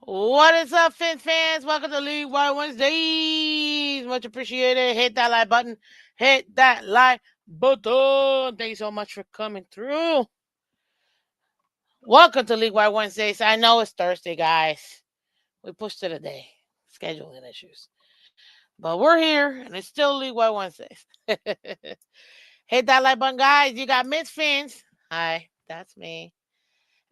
What is up, Phins fans? Welcome to League Wide Wednesdays. Much appreciated. Hit that like button. Hit that like button. Thank you so much for coming through. Welcome to League Wide Wednesdays. I know it's Thursday, guys. We pushed it a day. Scheduling issues. But we're here, and it's still League Wide Wednesdays. Hit that like button, guys. You got Miss Phins. Hi, that's me.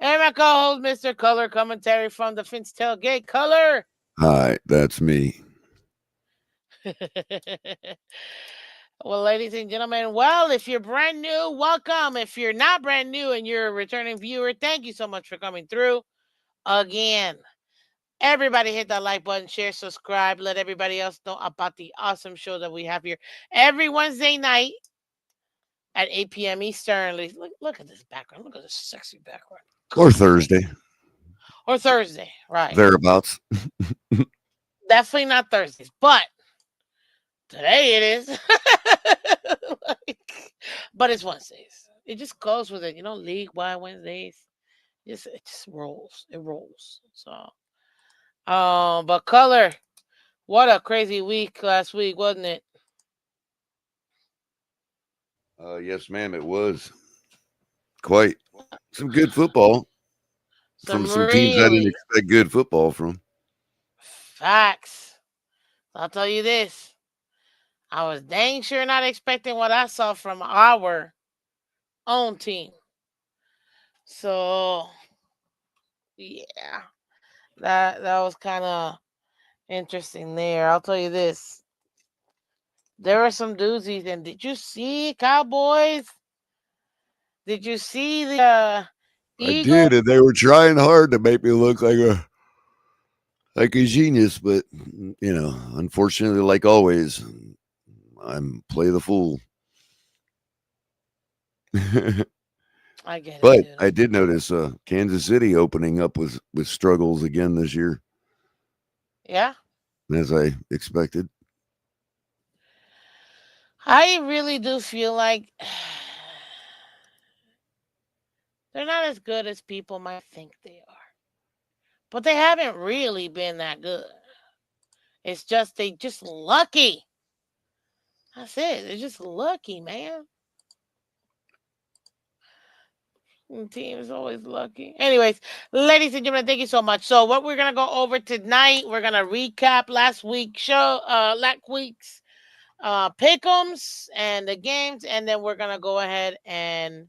And my co-host, Mr. Culler, commentary from the Phins Tailgate. Culler. Hi, that's me. Well, ladies and gentlemen, if you're brand new, welcome. If you're not brand new and you're a returning viewer, thank you so much for coming through again. Everybody hit that like button, share, subscribe, let everybody else know about the awesome show that we have here every Wednesday night at 8 p.m. Eastern. Look at this background. Look at this sexy background. Or Thursday. Or Thursday, right. Thereabouts. Definitely not Thursdays, but today it is. But it's Wednesdays. It just goes with it, League Wide Wednesdays. It just rolls. It rolls. So, but Culler, what a crazy week last week, wasn't it? Yes, ma'am, it was. Quite. Some good football. From some teams I didn't expect good football from. Facts. I'll tell you this. I was dang sure not expecting what I saw from our own team. So, yeah. That was kind of interesting there. I'll tell you this. There were some doozies. And did you see Cowboys? Did you see the Eagles? I did, and they were trying hard to make me look like a genius, but unfortunately, like always, I'm play the fool. I get it. But Dude. I did notice Kansas City opening up with struggles again this year. Yeah. As I expected. I really do feel like they're not as good as people might think they are. But they haven't really been that good. It's just they just lucky. That's it. They're just lucky, man. The team is always lucky. Anyways, ladies and gentlemen, thank you so much. So what we're gonna go over tonight, we're gonna recap last week's pick'ems and the games, and then we're gonna go ahead and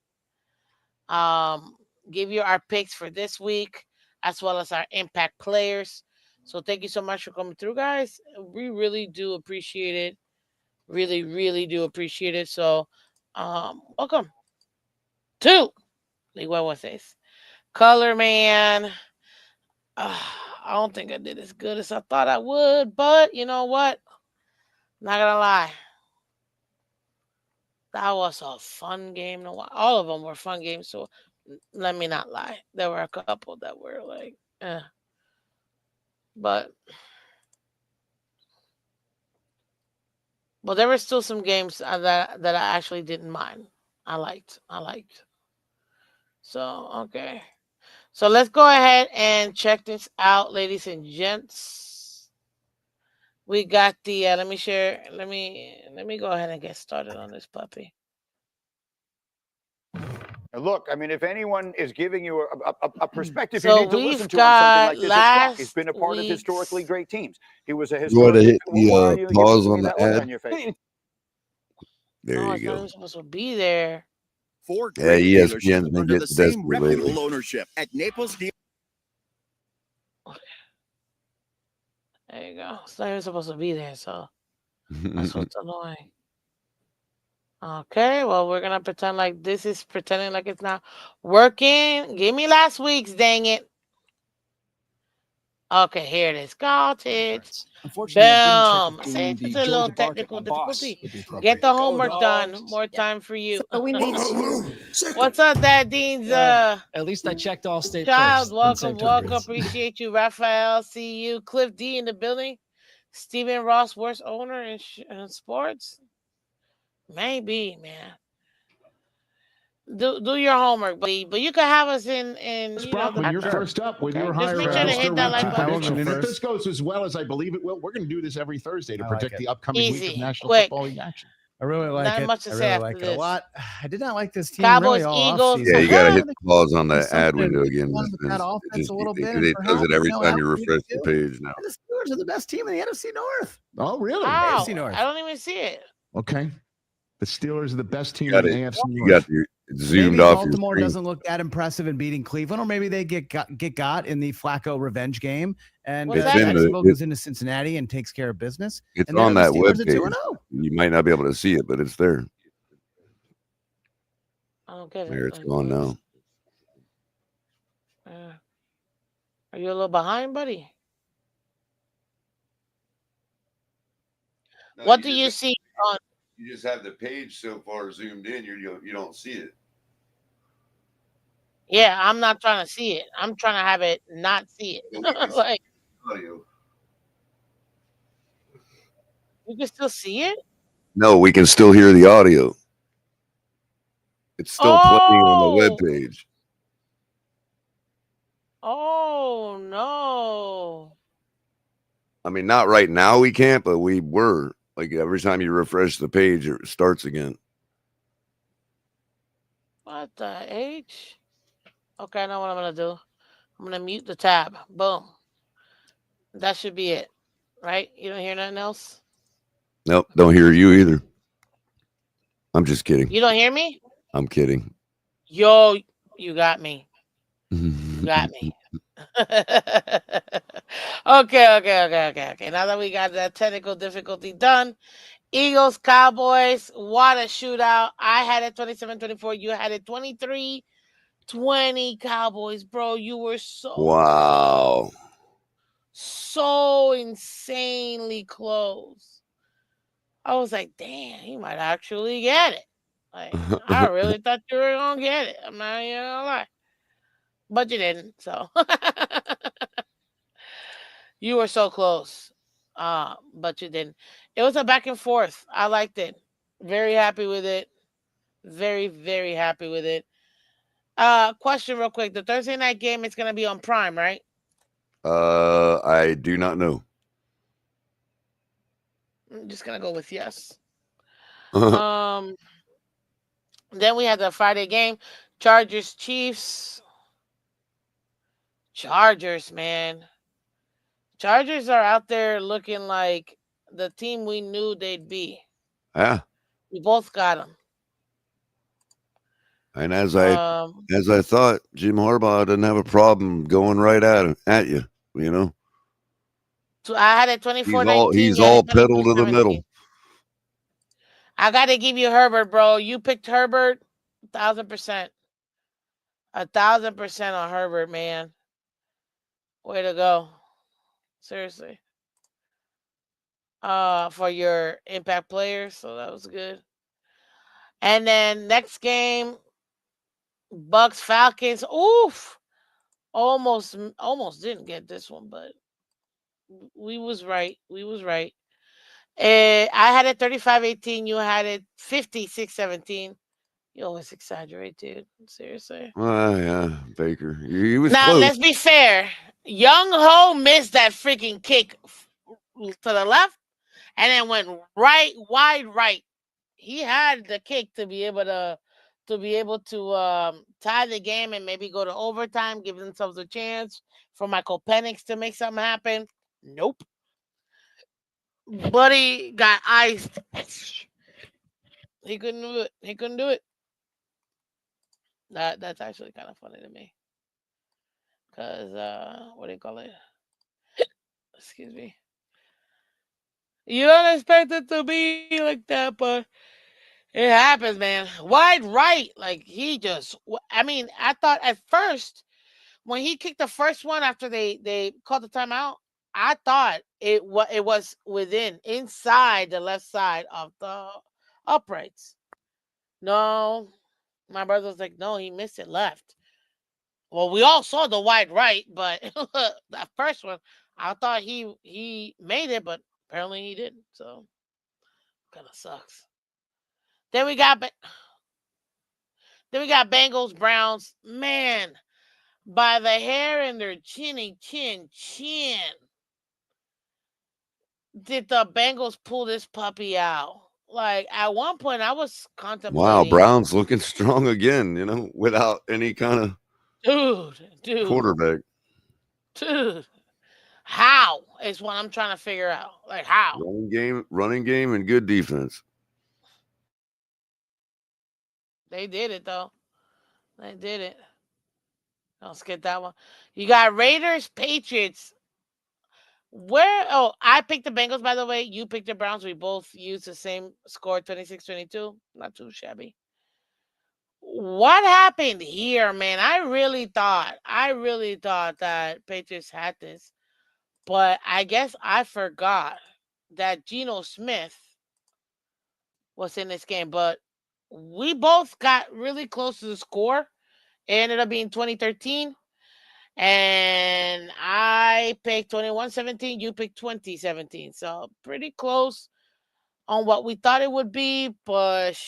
give you our picks for this week, as well as our impact players. So thank you so much for coming through, guys. We really do appreciate it. Really, really do appreciate it. So welcome to League One Wednesdays. Color Man. I don't think I did as good as I thought I would, but you know what? Not gonna lie. That was a fun game to watch. All of them were fun games, so let me not lie. There were a couple that were like, but there were still some games that I actually didn't mind. I liked. So okay. So let's go ahead and check this out, ladies and gents. We got the let me share. Let me go ahead and get started on this puppy. Look, I mean, if anyone is giving you a perspective, you need to listen to on something like this. It's Chuck. He's been a part of historically great teams. He was a historically. Why are you pause on the ad? On your face? There you go. It's not supposed to be there. Four great dealerships under the same reputable lately. ownership at Naples. There you go. It's not even supposed to be there, so that's what's annoying. Okay, well, we're gonna pretend like this is pretending like it's not working. Give me last week's, dang it. Okay, here it is. Got it. Boom. See, it's a little technical difficulty. Get the homework done. More time for you. So we need What's up, Dad Dean's at least I checked all state child? first. Welcome. Appreciate you, Raphael. See you. Cliff D in the building. Stephen Ross, worst owner in sports. Maybe, man. Do your homework, buddy. But you can have us in Brockman, you're first up with your Just higher make sure to hit that like button. prediction. And if this goes as well as I believe it will, we're going to do this every Thursday to predict the upcoming week of National Football League action. I really like Not it. much to I say really after like it a this. lot. I did not like this team Cowboys, really all Eagles. Yeah, offseason. you got to Yeah, hit the pause on the ad something window again. wrong with that offense a little bit, and It does it perhaps, every time you after refresh the week 2, page now. the Steelers are the best team in the NFC North. Oh, really? How? AFC North. I don't even see it. Okay. The Steelers are the best team in the AFC North. You got your zoomed maybe off Baltimore your screen. doesn't look that impressive in beating Cleveland, or maybe they get got in the Flacco revenge game, and Jacksonville goes into Cincinnati and takes care of business. It's and on that web Steelers page. are 2-0. You might not be able to see it, but it's there. I don't get it. There, it's gone now. Are you a little behind, buddy? No, what do you see on? You just have the page so far zoomed in, you don't see it. Yeah, I'm not trying to see it. I'm trying to have it not see it. Like, audio. You can still see it? No, we can still hear the audio. It's still playing on the web page. Oh no. I mean, not right now we can't, but we were. Like every time you refresh the page, it starts again. What the H? Okay, I know what I'm gonna do. I'm gonna mute the tab. Boom. That should be it. Right? You don't hear nothing else? Nope, don't hear you either. I'm just kidding. You don't hear me? I'm kidding. Yo, you got me. You got me. Okay. Now that we got that technical difficulty done, Eagles, Cowboys, what a shootout. I had it 27-24. You had it 23-20 Cowboys, bro. You were wow. So insanely close. I was like, damn, he might actually get it. Like, I really thought you were going to get it. I'm not even going to lie. But you didn't, so. You were so close. But you didn't. It was a back and forth. I liked it. Very happy with it. Very, very happy with it. Question real quick. The Thursday night game is going to be on Prime, right? I do not know. I'm just going to go with yes. Then we had the Friday game. Chargers, Chiefs. Chargers, man. Chargers are out there looking like the team we knew they'd be. Yeah. We both got them. And as I thought, Jim Harbaugh didn't have a problem going right at you, you know. So I had it 24-19. He's all pedal to the middle. I got to give you Herbert, bro. You picked Herbert, 1,000%. 1,000% on Herbert, man. Way to go. Seriously. For your impact players, so that was good. And then next game, Bucks, Falcons. Oof. Almost didn't get this one, but we was right. I had it 35-18. You had it 56-17. You always exaggerate, dude. Seriously. Yeah, Baker. He was now, close. Let's be fair. Young Ho missed that freaking kick to the left and then went wide right. He had the kick to be able to tie the game and maybe go to overtime, give themselves a chance for Michael Penix to make something happen. Nope. Buddy got iced. He couldn't do it. That's actually kind of funny to me. Because, what do you call it? Excuse me. You don't expect it to be like that, but it happens, man. Wide right. Like, I thought at first, when he kicked the first one after they called the timeout, I thought it was inside the left side of the uprights. No. My brother was like, no, he missed it left. Well, we all saw the wide right, but that first one, I thought he made it, but apparently he didn't. So, kind of sucks. Then we got Then we got Bengals, Browns. Man, by the hair in their chin. Did the Bengals pull this puppy out? Like, at one point, I was contemplating. Wow, Browns looking strong again, without any kind of dude, quarterback. Dude, how is what I'm trying to figure out. Like, how? Running game, and good defense. They did it, though. They did it. Don't skip that one. You got Raiders, Patriots. I picked the Bengals, by the way. You picked the Browns. We both used the same score, 26-22. Not too shabby. What happened here, man? I really thought that Patriots had this. But I guess I forgot that Geno Smith was in this game. But we both got really close to the score. It ended up being 2013. And I picked 21-17. You picked 20-17. So pretty close on what we thought it would be. But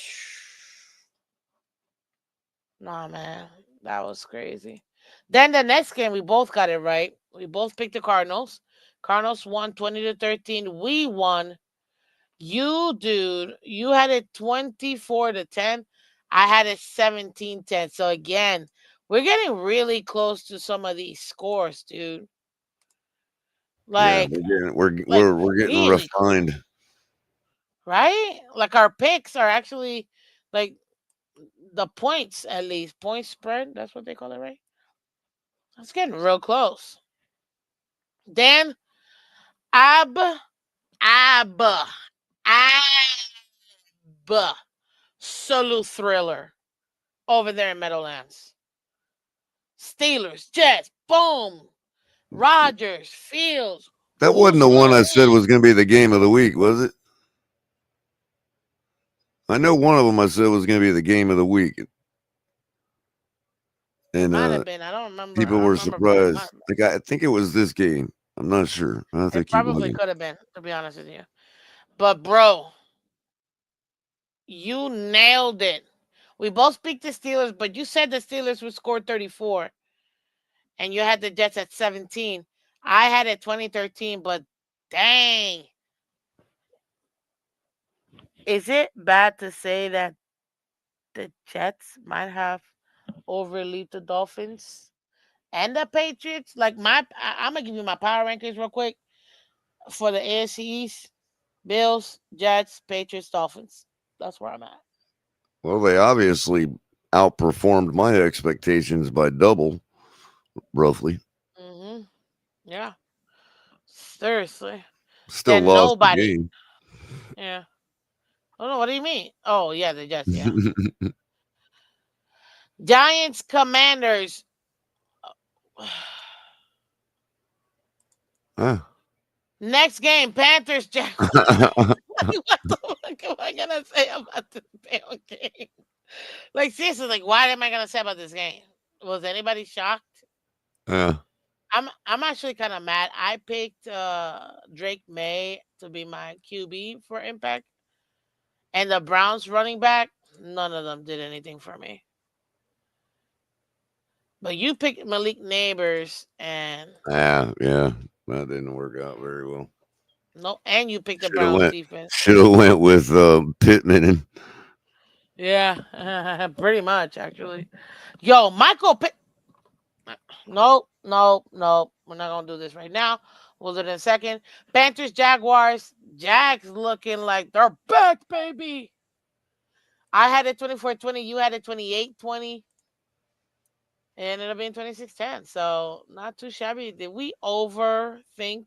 nah, man, that was crazy. Then the next game, we both got it right. We both picked the Cardinals. Cardinals won 20-13. We won. You, dude, you had it 24-10. I had it 17-10. So again, we're getting really close to some of these scores, dude. Like, yeah, we're getting really refined, close. Right? Like, our picks are actually like the points, at least point spread. That's what they call it, right? It's getting real close. Then Ab Solo Thriller over there in Meadowlands. Steelers, Jets, boom. Rodgers, Fields. That wasn't the one I said was going to be the game of the week, was it? I know one of them I said was going to be the game of the week. And might have been. I don't remember. People were surprised. I think it was this game. I'm not sure. I have to it probably could have been, to be honest with you. But, bro, you nailed it. We both picked the Steelers, but you said the Steelers would score 34. And you had the Jets at 17. I had it 2013, but dang. Is it bad to say that the Jets might have overleaped the Dolphins and the Patriots? Like, I'm going to give you my power rankings real quick for the AFC East. Bills, Jets, Patriots, Dolphins. That's where I'm at. Well, they obviously outperformed my expectations by double, roughly. Mm-hmm. Yeah. Seriously. Still then lost nobody. the game. Yeah. Oh, no, what do you mean? Oh, yeah, the Jets, yeah. Giants, Commanders. Next game, Panthers, Jaguars. What the fuck am I gonna say about this damn game? Like, seriously, like, what am I gonna say about this game? Was anybody shocked? Yeah. I'm actually kind of mad. I picked Drake May to be my QB for Impact, and the Browns running back. None of them did anything for me. But you picked Malik Neighbors, and yeah, that didn't work out very well. No, and you picked the Browns defense. Should have went with Pittman and. Yeah, pretty much actually. Yo, Michael Pitt. No. We're not gonna do this right now. We'll do it in a second. Panthers, Jaguars. Jags looking like they're back, baby. I had it 24-20. You had it 28-20. It ended up being 26-10. So not too shabby. Did we overthink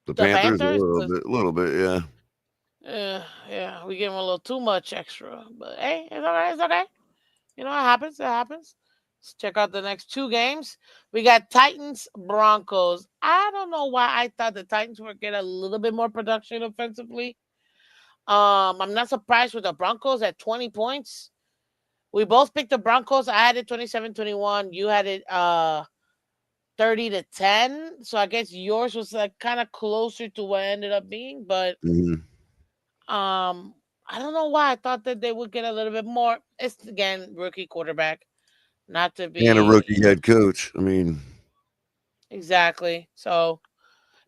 the Panthers? A little bit, yeah. Yeah, we gave them a little too much extra. But hey, it's okay. It's okay. You know, it happens. It happens. Let's check out the next two games. We got Titans, Broncos. I don't know why I thought the Titans would get a little bit more production offensively. I'm not surprised with the Broncos at 20 points. We both picked the Broncos. I had it 27-21. You had it 30-10. So I guess yours was like kind of closer to what it ended up being. But I don't know why I thought that they would get a little bit more. It's again rookie quarterback, not to And a be rookie head coach. I mean, exactly. So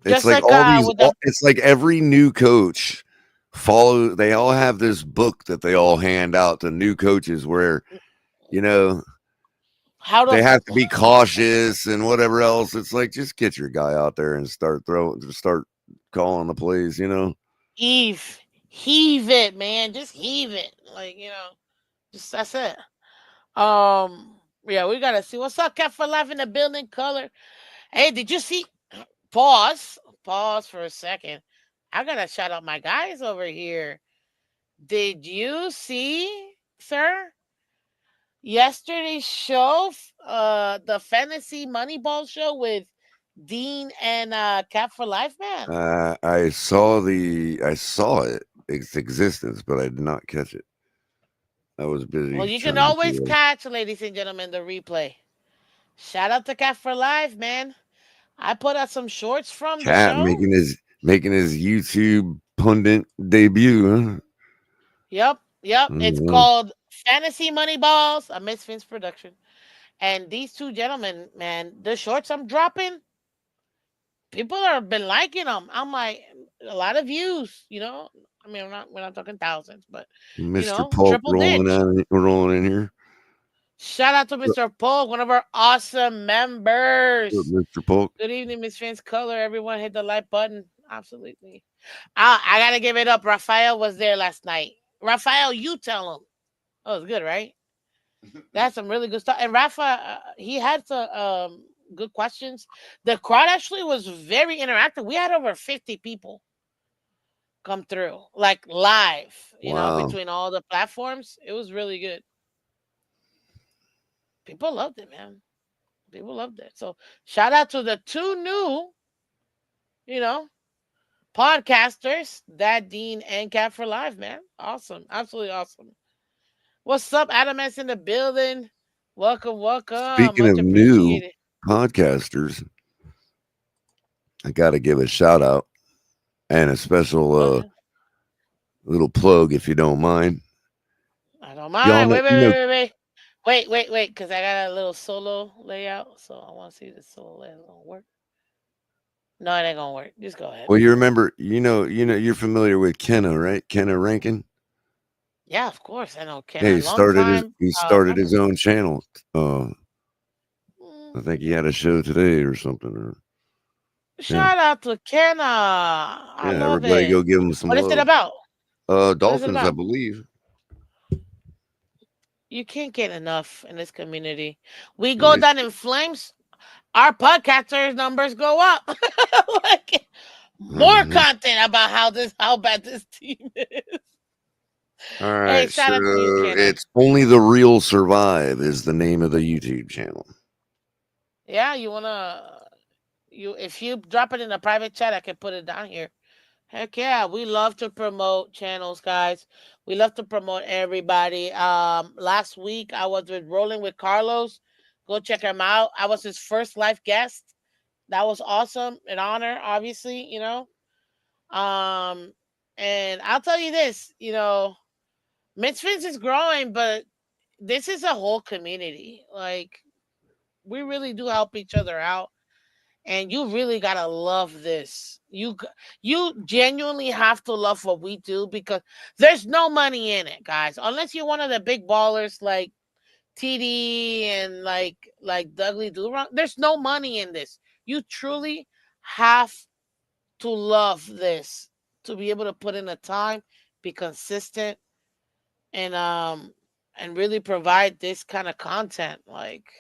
it's just like like all these. with the It's like every new coach follow. They all have this book that they all hand out to new coaches, where you know how they to have to be cautious and whatever else. It's like just get your guy out there and start calling the plays. heave it, man. Just heave it, like just that's it. Yeah, we gotta see what's up. Cat for Life in the building. Color. Hey, did you see? Pause for a second. I gotta shout out my guys over here. Did you see, sir, yesterday's show, the Fantasy Moneyball show with Dean and Cap for Life, man? I saw its existence, but I did not catch it. I was busy Well, you can trying always to catch, ladies and gentlemen, the replay. Shout out to Cap for Life, man. I put out some shorts from the Cat show. making his YouTube pundit debut. Huh? Yep. It's Mm-hmm. called Fantasy Moneyballs, a Miss Phins production. And these two gentlemen, man, the shorts I'm dropping, people have been liking them. I'm like, a lot of views, I mean, we're not talking thousands, but Mr. Polk triple digit. rolling in here. Shout out to Mr. Polk, one of our awesome members. Mr. Polk. Good evening, Miss Fans Color. Everyone hit the like button. Absolutely. I gotta give it up. Raphael was there last night. Raphael, you tell him. Oh, it's good, right? That's some really good stuff. And Rafa, he had some good questions. The crowd actually was very interactive. We had over 50 people come through, like live, Wow. between all the platforms. It was really good. People loved it, man. People loved it. So shout out to the two new, you know, podcasters, Dad Dean and Cat for Life, man. Awesome. Absolutely awesome. What's up, Adam S in the building? Welcome. Speaking Much of new appreciated. podcasters, I got to give a shout out and a special little plug, if you don't mind. I don't Y'all mind. know, Wait, because I got a little solo layout, so I want to see if the solo layout gonna work. No, it ain't gonna work. Just go ahead. well, you remember, you're familiar with Kenna, right? Kenna Rankin. Yeah, of course I know Ken. Yeah, A long time he started his member. own channel. I Mm, think he had a show today or something. Yeah, Shout out to Kenna. I yeah. love Everybody it. go give him some What is it love. about? What is it Dolphins, I about? believe. You can't get enough in this community. We And go down in flames. Our podcasters numbers go up. Like more mhm. content about how bad this team is. All Hey, right, so shout out to you, Kenna. it's Only the Real Survive is the name of the YouTube channel. Yeah, if you drop it in a private chat, I can put it down here. Heck yeah, we love to promote channels, guys. We love to promote everybody. Last week I was with Rolling with Carlos. Go check him out. I was his first live guest. That was awesome. An honor, obviously. Um, and I'll tell you this, Misfits is growing, but this is a whole community. Like, we really do help each other out. And you really gotta love this. You genuinely have to love what we do because there's no money in it, guys. Unless you're one of the big ballers like TD and like Dudley Durant. There's no money in this. You truly have to love this to be able to put in the time, be consistent, and really provide this kind of content. Like,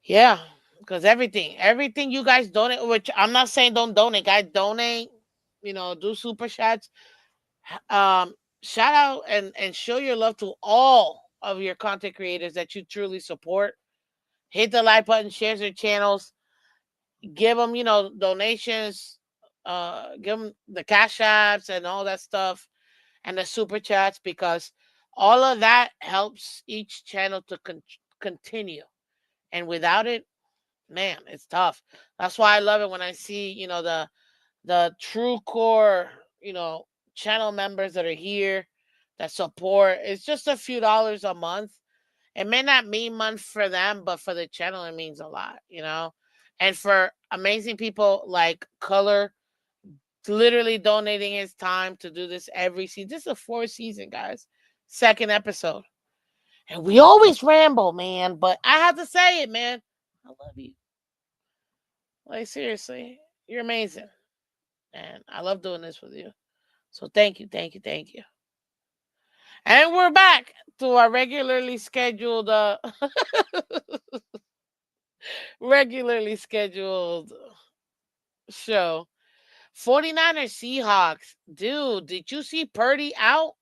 yeah, because everything you guys donate, which I'm not saying don't donate, guys, donate, do super chats. Um, Shout out and show your love to all of your content creators that you truly support. Hit the like button, share their channels, give them, donations, give them the cash apps and all that stuff and the super chats because all of that helps each channel to continue. And without it, man, it's tough. That's why I love it when I see, the true core, channel members that are here that support. It's just a few dollars a month. It may not mean much for them, but for the channel, it means a lot, And for amazing people like Culler, literally donating his time to do this every season. This is a 4th season, guys. 2nd episode. And we always ramble, man, but I have to say it, man. I love you. Like, seriously, you're amazing. And I love doing this with you. So thank you, thank you, thank you. And we're back to our regularly scheduled show. 49ers Seahawks. Dude, did you see Purdy out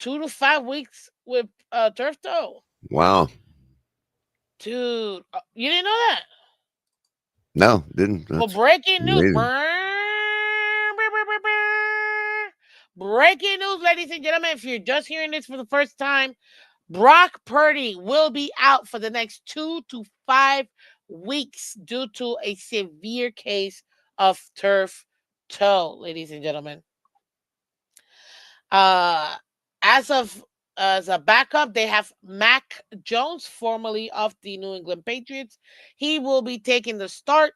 2 to 5 weeks with turf toe? Wow. Dude, you didn't know that? No, didn't. Well, breaking news. Breaking news, ladies and gentlemen. If you're just hearing this for the first time, Brock Purdy will be out for the next 2 to 5 weeks due to a severe case of turf toe, ladies and gentlemen. As a backup, they have Mac Jones, formerly of the New England Patriots. He will be taking the start.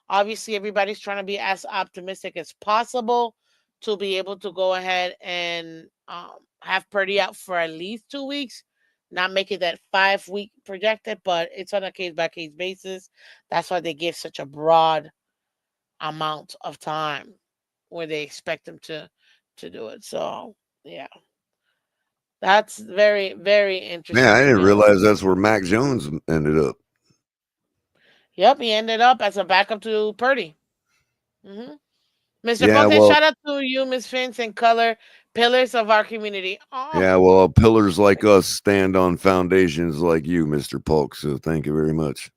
Obviously, everybody's trying to be as optimistic as possible to be able to go ahead and have Purdy out for at least 2 weeks. Not making that 5-week projected, but it's on a case-by-case basis. That's why they give such a broad amount of time where they expect them to do it. So, yeah. That's very, very interesting. Man, I didn't realize that's where Mac Jones ended up. Yep, he ended up as a backup to Purdy. Mm-hmm. Mr. Pumpkin, shout out to you, Miss Phins and Culler, pillars of our community. Oh. Yeah, well, pillars like us stand on foundations like you, Mr. Polk. So thank you very much.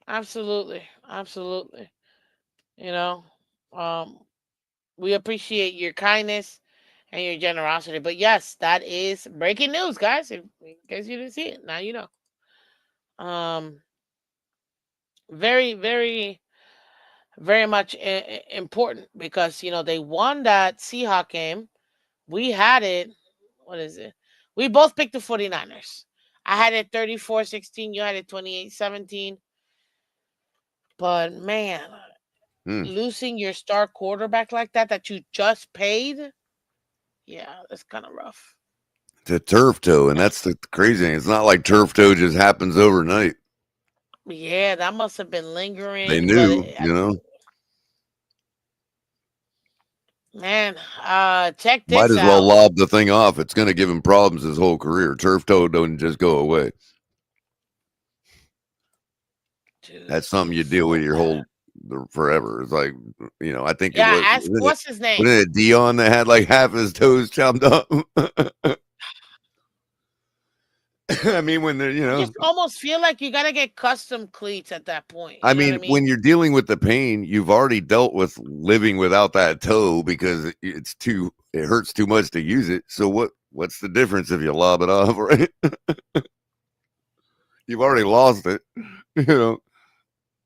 Absolutely, absolutely. We appreciate your kindness and your generosity. But yes, that is breaking news, guys. In case you didn't see it, now you know. Very, very, very much important because they won that Seahawks game. We had it. What is it? We both picked the 49ers. I had it 34-16. You had it 28-17. But man, losing your star quarterback like that you just paid, yeah, that's kind of rough. To turf toe, and that's the crazy thing. It's not like turf toe just happens overnight. Yeah, that must have been lingering. They knew, Man, check this out. Might as out. well lob the thing off. It's going to give him problems his whole career. Turf toe don't just go away. Dude, that's something you deal with your whole forever. It's like, I think what's his name? Wasn't it Dion that had like half his toes chopped up? I mean, when they're, you just almost feel like you got to get custom cleats at that point. I mean, when you're dealing with the pain, you've already dealt with living without that toe because it hurts too much to use it. So what's the difference if you lob it off, right? You've already lost it,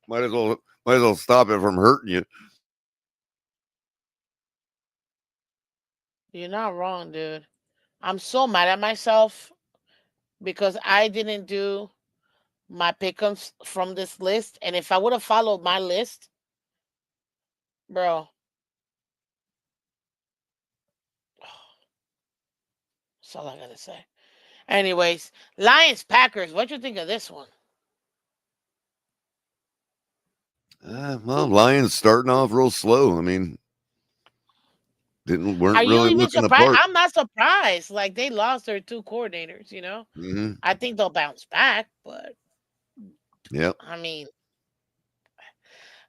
might as well stop it from hurting you. You're not wrong, dude. I'm so mad at myself because I didn't do my pick'ems from this list. And if I would have followed my list, bro. That's all I gotta say. Anyways, Lions Packers. What you think of this one? Well, Lions starting off real slow. I mean, weren't Are really you even looking surprised? apart. I'm not surprised. Like they lost their 2 coordinators. Mm-hmm. I think they'll bounce back, but yeah. I mean,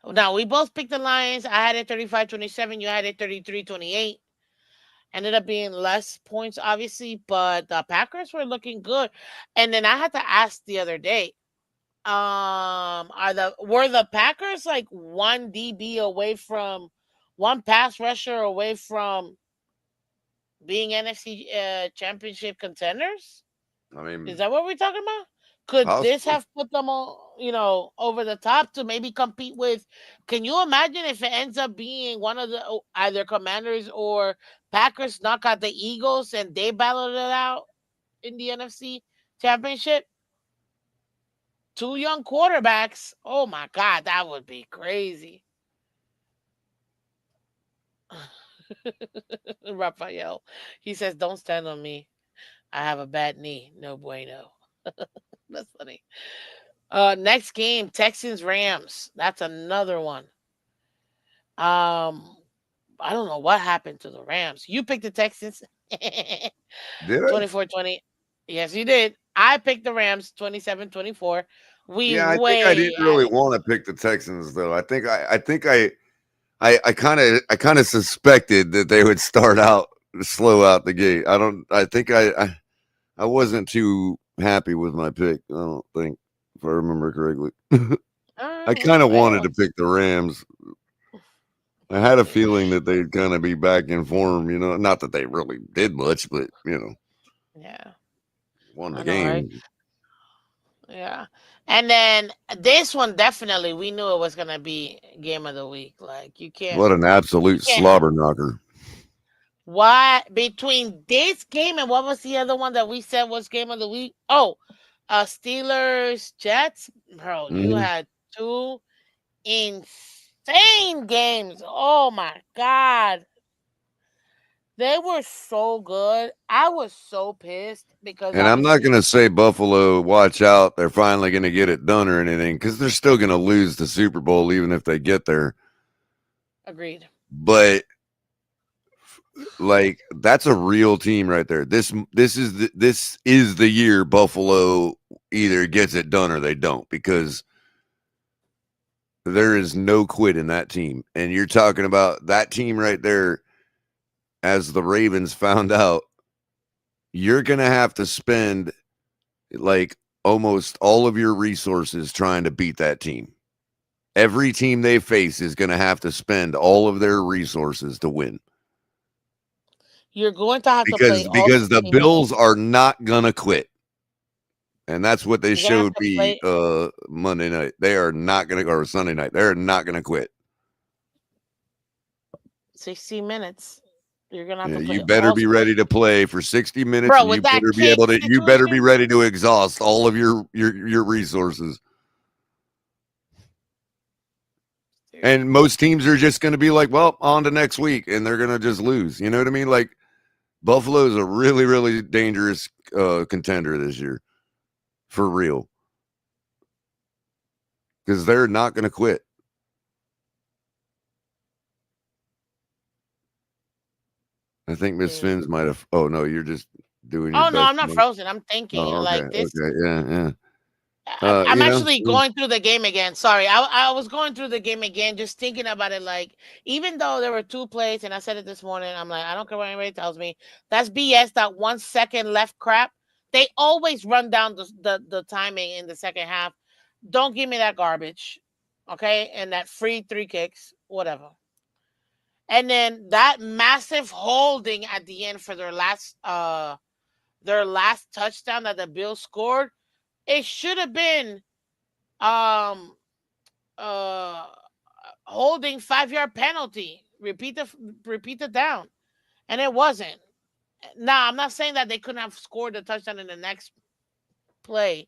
now we both picked the Lions. I had it 35-27. You had it 33-28. Ended up being less points, obviously, but the Packers were looking good. And then I had to ask the other day, were the Packers like one DB away from one pass rusher away from being NFC championship contenders? I mean, is that what we're talking about? Could this have put them on, over the top to maybe compete with? Can you imagine if it ends up being one of the either Commanders or Packers knock out the Eagles and they battled it out in the NFC Championship. 2 young quarterbacks. Oh my God, that would be crazy. Raphael, he says, "Don't stand on me. I have a bad knee. No bueno." That's funny. Next game, Texans Rams. That's another one. I don't know what happened to the Rams. You picked the Texans. Did I? 24-20. Yes, you did. I picked the Rams 27-24. Yeah, I think I didn't really want to pick the Texans though. I think I kind of suspected that they would start out slow out the gate. I think I wasn't too happy with my pick. I don't think, if I remember correctly. I kind of wanted to pick the Rams. I had a feeling that they'd kind of be back in form, you know. Not that they really did much, but you know, yeah, won the game. Right? Yeah, and then this one definitely we knew it was gonna be game of the week. Like you can't. What an absolute slobber knocker! Why between this game and what was the other one that we said was game of the week? Oh, Steelers Jets, bro. You had 2 insane games. Oh my God. They were so good. I was so pissed because. And I'm not going to say Buffalo, watch out, they're finally going to get it done or anything, because they're still going to lose the Super Bowl even if they get there. Agreed. But like that's a real team right there. This is the year Buffalo either gets it done or they don't, because there is no quit in that team. And you're talking about that team right there. As the Ravens found out, you're going to have to spend like almost all of your resources trying to beat that team. Every team they face is going to have to spend all of their resources to win. You're going to have because the Bills are not going to quit. And that's what they showed me Monday night. They are not going to, or Sunday night. They're not going to quit. 60 minutes. You're gonna have to play. You better be ready to play for 60 minutes. Bro, and you better be ready to exhaust all of your resources. And most teams are just going to be like, well, on to next week, and they're going to just lose. You know what I mean? Like Buffalo is a really, really dangerous contender this year, for real, because they're not going to quit. I think Miss Phins might have. Oh no, you're just doing. Oh no, I'm not frozen. I'm thinking like this. Okay, yeah. I'm actually going through the game again. Sorry, I was going through the game again, just thinking about it. Like, even though there were 2 plays, and I said it this morning, I'm like, I don't care what anybody tells me. That's BS. That 1 second left crap. They always run down the timing in the second half. Don't give me that garbage, okay? And that free 3 kicks, whatever. And then that massive holding at the end for their last touchdown that the Bills scored. It should have been holding 5-yard penalty. Repeat the down. And it wasn't. Now, I'm not saying that they couldn't have scored the touchdown in the next play,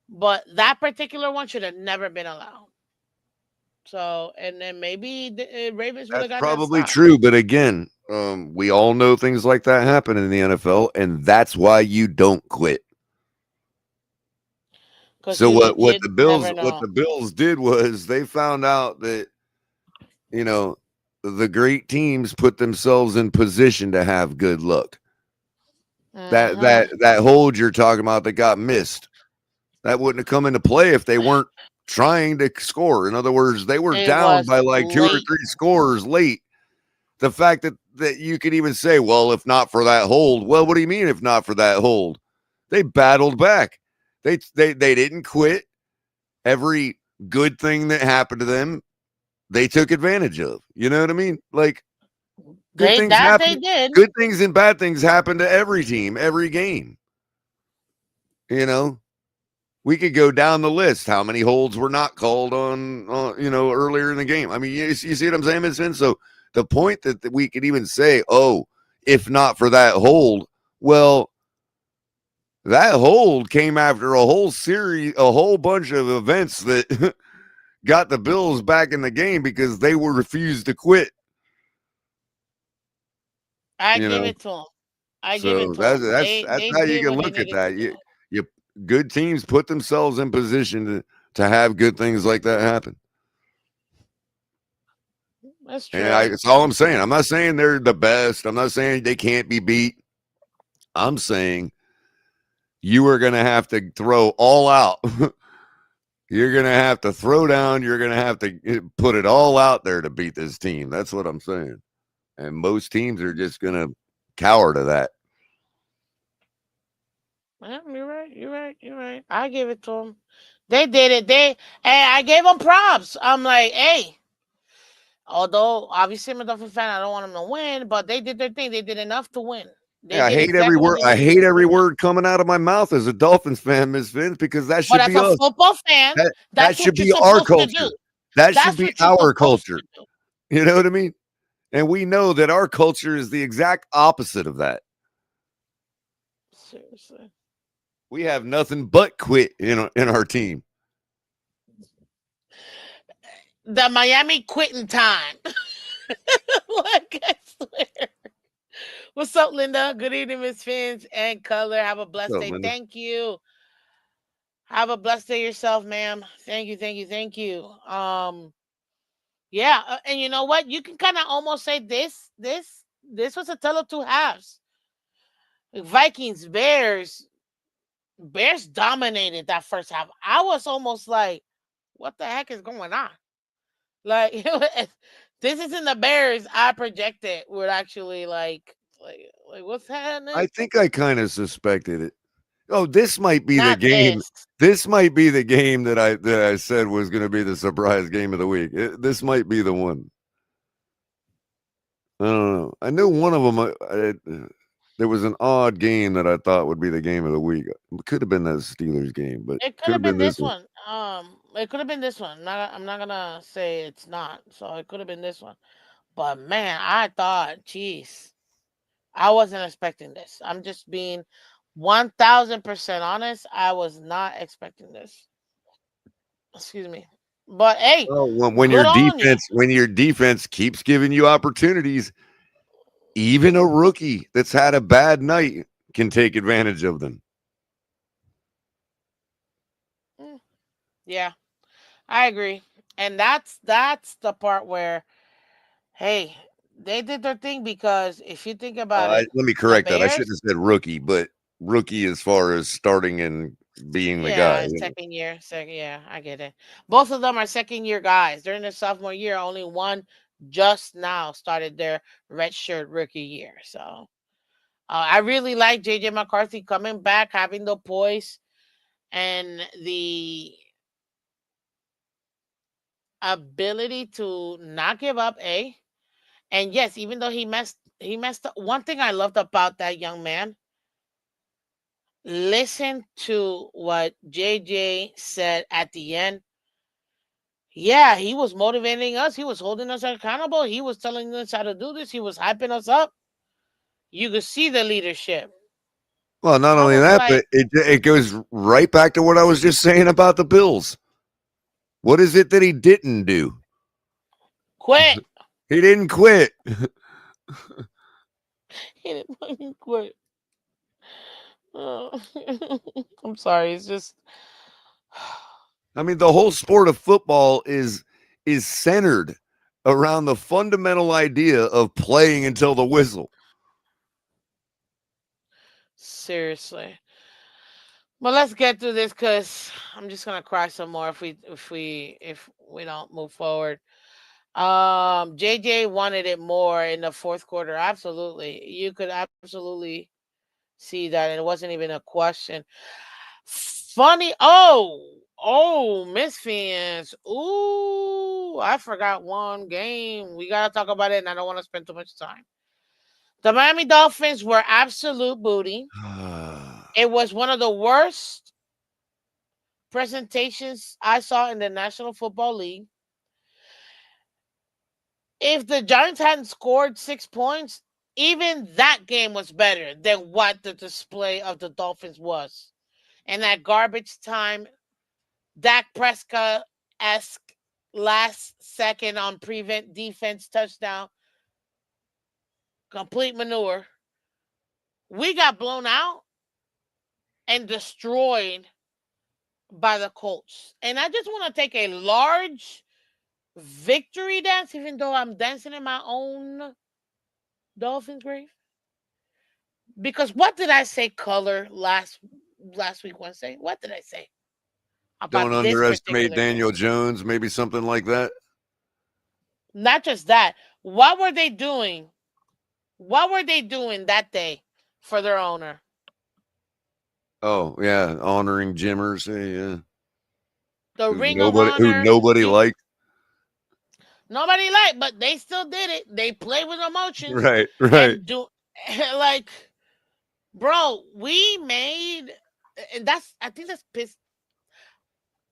but that particular one should have never been allowed. So, and then maybe the Ravens would have got probably true, but again, we all know things like that happen in the NFL, and that's why you don't quit. So what the Bills did was they found out that, you know, the great teams put themselves in position to have good luck. That hold you're talking about that got missed, that wouldn't have come into play if they weren't trying to score. In other words, they were down by like 2 or 3 scores late. The fact that you could even say, well, if not for that hold, well, what do you mean if not for that hold? They battled back. They didn't quit. Every good thing that happened to them, they took advantage of. You know what I mean? Like good things happen. They did. Good things and bad things happen to every team, every game. You know, we could go down the list. How many holds were not called on earlier in the game? I mean, you see what I'm saying, Ms. Phins? So the point that we could even say, oh, if not for that hold. Well, that hold came after a whole bunch of events that got the Bills back in the game because they were refused to quit. I give it to them. I give it to them. That's how you can look at that. You good teams put themselves in position to have good things like that happen. That's true. And that's all I'm saying. I'm not saying they're the best. I'm not saying they can't be beat. I'm saying you are going to have to throw all out. You're going to have to throw down. You're going to have to put it all out there to beat this team. That's what I'm saying. And most teams are just going to cower to that. Yeah, you're right. I give it to them. They did it. I gave them props. I'm like, hey. Although, obviously, I'm a Dolphin fan, I don't want them to win, but they did their thing. They did enough to win. I hate every word. I hate every word coming out of my mouth as a Dolphins fan, Ms. Phins, because that should be us. But as a football fan, that should be our culture. That should be our culture. You know what I mean? And we know that our culture is the exact opposite of that. Seriously. We have nothing but quit in our team. The Miami quitting time. Like, I swear. What's up, Linda? Good evening, Miss Phins and Culler. Have a blessed day. Linda? Thank you. Have a blessed day yourself, ma'am. Thank you. Yeah, and you know what? You can kind of almost say this was a tale of two halves. Vikings, Bears dominated that first half. I was almost like, what the heck is going on? Like, this isn't the Bears I projected would actually like what's happening? I think I kind of suspected it. Oh, this might be the game. This might be the game that I said was going to be the surprise game of the week. This might be the one. I don't know. I knew one of them. There was an odd game that I thought would be the game of the week. It could have been that Steelers game, but it could have been this one. It could have been this one. I'm not gonna say it's not. So it could have been this one. But man, I thought, geez, I wasn't expecting this. I'm just being 1,000% honest. I was not expecting this. Excuse me. But hey, when your defense keeps giving you opportunities, even a rookie that's had a bad night can take advantage of them. Yeah, I agree. And that's the part where, hey, they did their thing, because if you think about it, let me correct that. I shouldn't have said rookie, but rookie as far as starting and being the guy. Second year. Yeah, I get it. Both of them are second-year guys. They're in their sophomore year. Only one just now started their redshirt rookie year. So I really like JJ McCarthy coming back, having the poise and the ability to not give up. And yes, even though he messed up. One thing I loved about that young man, listen to what JJ said at the end. Yeah, he was motivating us. He was holding us accountable. He was telling us how to do this. He was hyping us up. You could see the leadership. Well, not only that, but it goes right back to what I was just saying about the Bills. What is it that he didn't do? Quit. He didn't quit. He didn't fucking quit. Oh. I'm sorry. It's just. I mean, the whole sport of football is centered around the fundamental idea of playing until the whistle. Seriously. Well, let's get through this, because I'm just gonna cry some more if we don't move forward. JJ wanted it more in the fourth quarter. Absolutely, you could absolutely see that, and it wasn't even a question. Funny. Oh, Miss Phins. Ooh, I forgot one game. We gotta talk about it, and I don't want to spend too much time. The Miami Dolphins were absolute booty. It was one of the worst presentations I saw in the National Football League. If the Giants hadn't scored 6 points, even that game was better than what the display of the Dolphins was. And that garbage time, Dak Prescott-esque last second on prevent defense touchdown, complete manure. We got blown out and destroyed by the Colts. And I just want to take a large victory dance, even though I'm dancing in my own Dolphins grave. Because what did I say, Culler, last week Wednesday? What did I say? Don't underestimate Daniel Jones, maybe something like that. Not just that. What were they doing? What were they doing that day for their owner? Oh, yeah, honoring Jimmers. Yeah. The Ring of Honor. Who nobody liked. Nobody liked, but they still did it. They played with emotions. Right. Like, bro, we made, and I think that's pissed.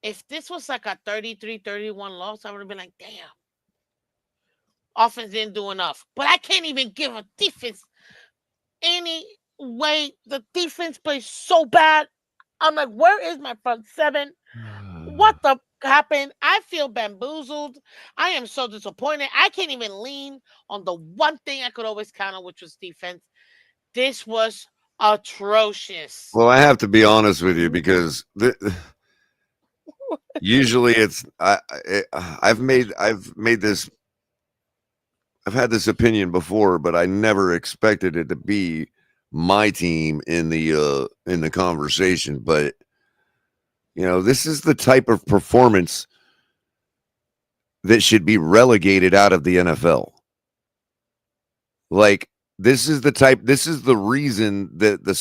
If this was like a 33-31 loss, I would have been like, damn. Offense didn't do enough. But I can't even give a defense any way. The defense plays so bad. I'm like, where is my front seven? What the happened? I feel bamboozled. I am so disappointed. I can't even lean on the one thing I could always count on, which was defense. This was atrocious. Well, I have to be honest with you because usually it's I've had this opinion before, but I never expected it to be my team in the conversation. But this is the type of performance that should be relegated out of the NFL. Like this is the reason that the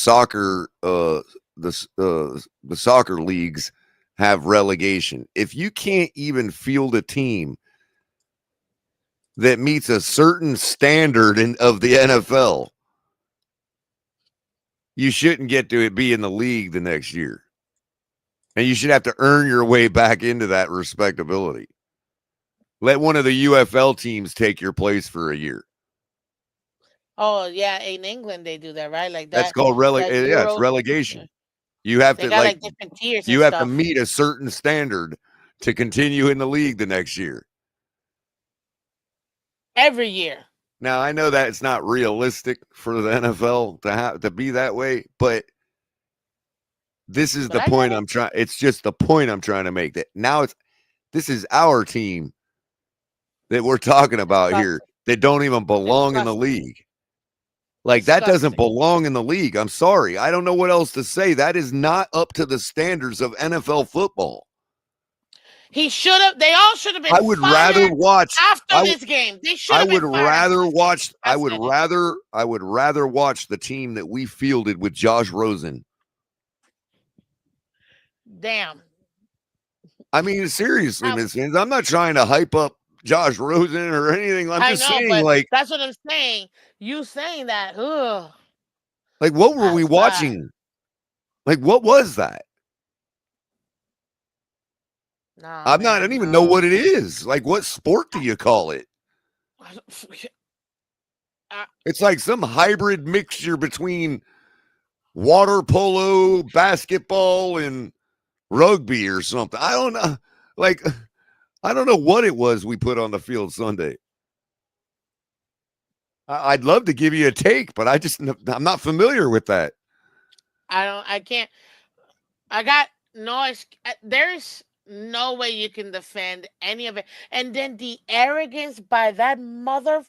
soccer leagues have relegation. If you can't even field a team that meets a certain standard of the NFL, you shouldn't get to be in the league the next year. And you should have to earn your way back into that respectability. Let one of the UFL teams take your place for a year. Oh, yeah. In England, they do that, right? Like that. That's called it's relegation. You have to like different tiers. You have to meet a certain standard to continue in the league the next year. Every year. Now I know that it's not realistic for the NFL to be that way, but this is the point I'm trying. It's just the point I'm trying to make. That now this is our team that we're talking about here that don't even belong in the league. Like that doesn't belong in the league. I'm sorry. I don't know what else to say. That is not up to the standards of NFL football. He should have. They all should have been. I would rather watch after this game. They should have been. I would rather watch the team that we fielded with Josh Rosen. Damn. I mean, seriously, Ms. Phins, I'm not trying to hype up Josh Rosen or anything. I'm just saying, like, that's what I'm saying. You saying that? Ugh. Like, what were we watching? Like, what was that? No, I don't even know what it is. Like, what sport do you call it? It's like some hybrid mixture between water polo, basketball, and rugby or something. I don't know. Like, I don't know what it was we put on the field Sunday. I'd love to give you a take, but I'm not familiar with that. I can't. There's no way you can defend any of it. And then the arrogance by that no.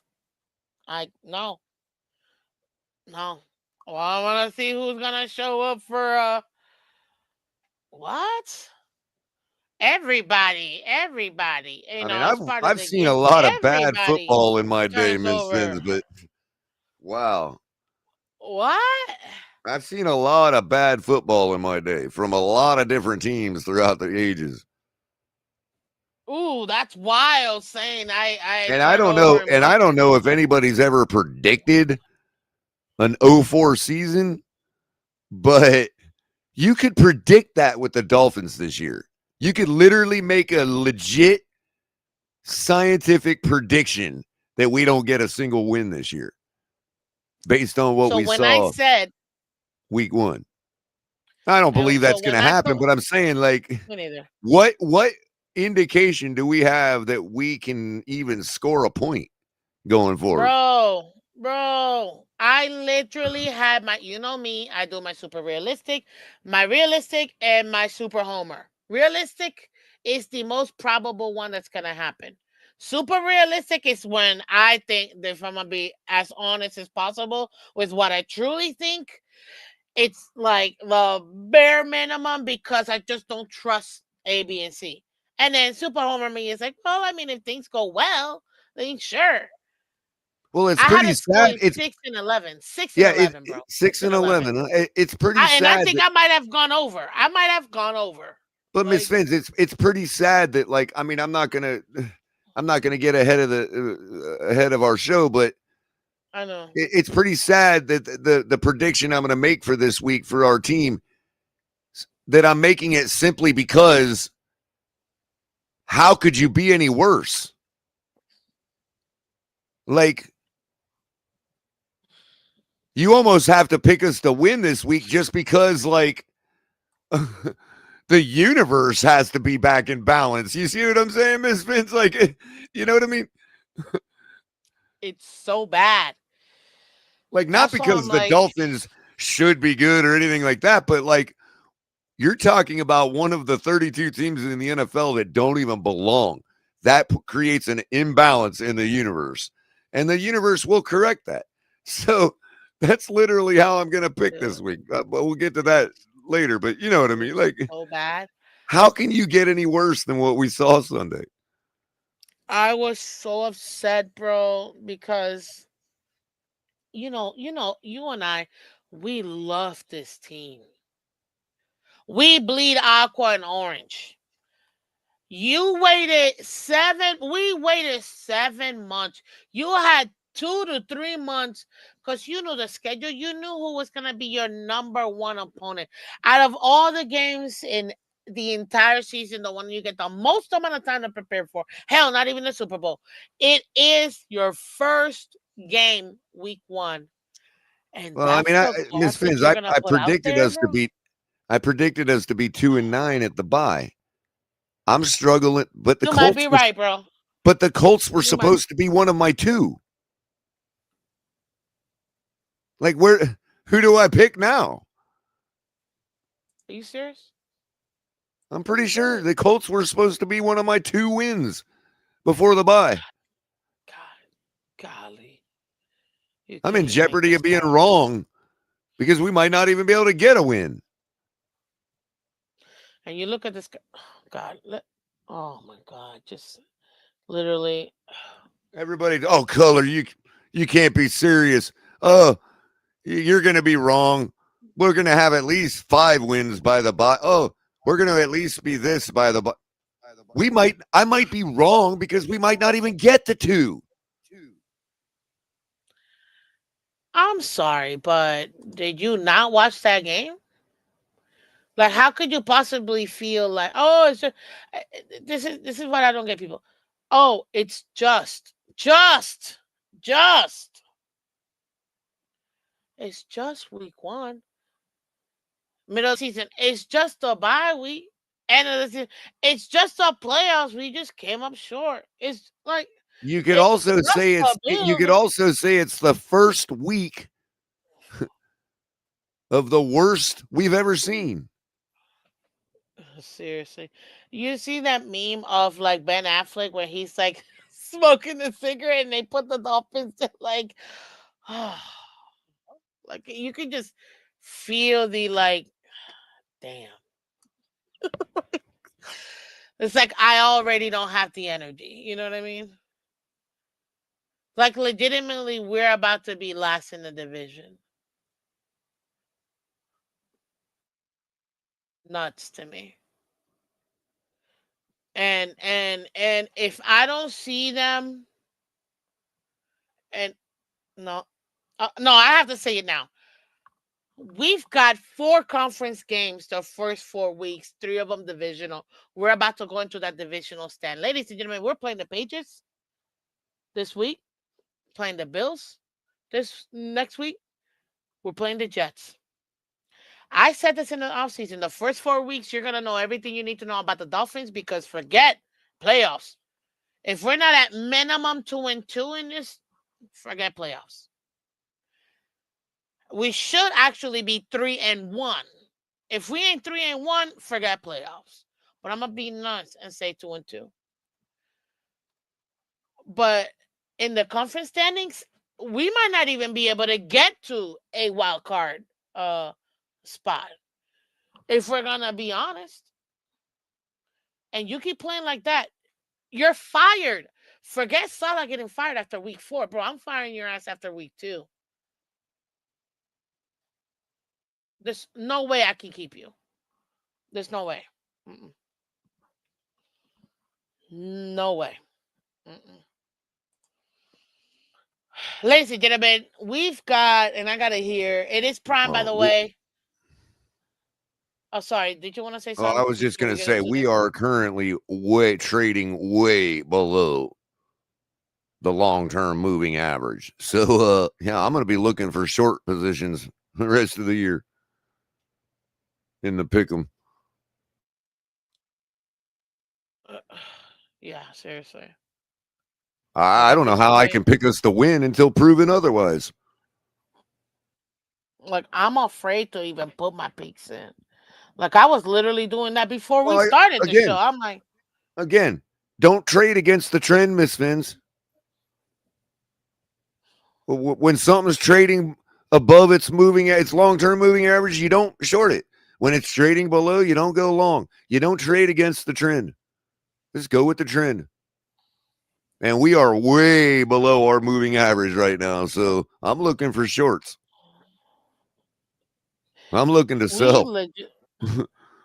No. Well, I want to see who's going to show up for, what? Everybody. I've seen a lot of bad football in my day, Ms. Phins, but wow. What? I've seen a lot of bad football in my day from a lot of different teams throughout the ages. Ooh, that's wild saying I don't know if anybody's ever predicted an 0-4 season, but you could predict that with the Dolphins this year. You could literally make a legit scientific prediction that we don't get a single win this year. based on what we saw week 1. I don't believe that's going to happen, but I'm saying, like, what indication do we have that we can even score a point going forward? Bro, I literally had my, you know me, I do my super realistic, and my super homer. Realistic is the most probable one that's going to happen. Super realistic is when I think that, if I'm going to be as honest as possible with what I truly think, it's like the bare minimum because I just don't trust A, B, and C. And then super homer me is like, well, I mean, if things go well, then sure. Well, it's pretty sad. It's 6 and 11. 6 and 11, bro. 6 and 11. It's pretty sad. And I think I might have gone over. But Miss Phins, it's pretty sad that, like, I mean, I'm not gonna get ahead of our show, but I know it's pretty sad that the prediction I'm going to make for this week for our team, that I'm making it simply because how could you be any worse? Like, you almost have to pick us to win this week just because, like, the universe has to be back in balance. You see what I'm saying, Miss Phins? Like, you know what I mean? It's so bad. Like, not because the Dolphins should be good or anything like that, but, like, you're talking about one of the 32 teams in the NFL that don't even belong. That creates an imbalance in the universe, and the universe will correct that. So that's literally how I'm going to pick this week. But we'll get to that later. But you know what I mean? Like, so bad. How can you get any worse than what we saw Sunday? I was so upset, bro, because you and I, we love this team. We bleed aqua and orange. We waited 7 months. You had 2 to 3 months because you knew the schedule. You knew who was going to be your number one opponent. Out of all the games in the entire season, the one you get the most amount of time to prepare for, hell, not even the Super Bowl. It is your first game, week 1. And well, I mean, Ms. Phins, I predicted us to beat. I predicted us to be 2-9 at the bye. I'm struggling, but the you Colts might be right, bro. But the Colts were supposed to be one of my 2. Like, who do I pick now? Are you serious? I'm pretty sure the Colts were supposed to be one of my 2 wins before the bye. Golly. I'm in jeopardy of being wrong because we might not even be able to get a win. And you look at this, God, oh my God, just literally. Everybody, Culler, you can't be serious. Oh, you're going to be wrong. We're going to have at least 5 wins by the bye. Oh, we're going to at least be this by the bye. I might be wrong because we might not even get to 2. I'm sorry, but did you not watch that game? Like, how could you possibly feel like, oh, it's just, this is what I don't get, people. Oh, it's just. It's just week 1. Middle of the season. It's just a bye week. End of the season. It's just a playoffs. We just came up short. It's like you could also say it's the first week of the worst we've ever seen. Seriously. You see that meme of like Ben Affleck where he's like smoking a cigarette and they put the Dolphins to like like you can just feel the like damn. It's like I already don't have the energy. You know what I mean? Like legitimately we're about to be last in the division. Nuts to me. And if I don't see them, and no, I have to say it now. We've got 4 conference games the first 4 weeks, 3 of them divisional. We're about to go into that divisional stand. Ladies and gentlemen, we're playing the Patriots this week, playing the Bills. this next week, we're playing the Jets. I said this in the offseason. The first 4 weeks, you're going to know everything you need to know about the Dolphins because forget playoffs. If we're not at minimum 2-2 in this, forget playoffs. We should actually be 3-1. If we ain't 3-1, forget playoffs. But I'm gonna be nice and say 2-2. But in the conference standings, we might not even be able to get to a wild card spot. If we're gonna be honest. And you keep playing like that, you're fired. Forget Salah getting fired after week 4. Bro, I'm firing your ass after week 2. There's no way I can keep you. There's no way. Mm-mm. No way. Mm-mm. Ladies and gentlemen, we've got, and I got to hear, it is Prime, by the way. Oh, sorry. Did you want to say something? I was just going to say, we are currently trading way below the long-term moving average. So, yeah, I'm going to be looking for short positions the rest of the year in the pick'em. Yeah, seriously. I don't know how I can pick us to win until proven otherwise. Like, I'm afraid to even put my picks in. Like, I was literally doing that before we started the show. I'm like, again, don't trade against the trend, Miss Phins. When something's trading above its long-term moving average, you don't short it. When it's trading below, you don't go long. You don't trade against the trend. Just go with the trend. And we are way below our moving average right now. So I'm looking for shorts. I'm looking to sell.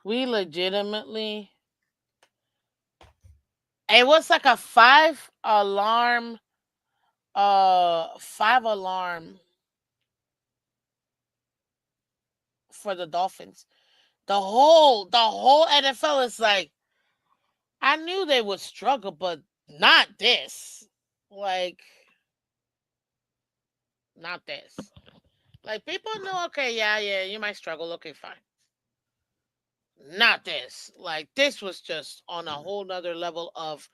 We legitimately. It was like a 5-alarm. 5-alarm for the Dolphins. The whole NFL is like, I knew they would struggle, but not this. Like, not this. Like, people know, okay, yeah, you might struggle. Okay, fine. Not this. Like, this was just on a whole nother level of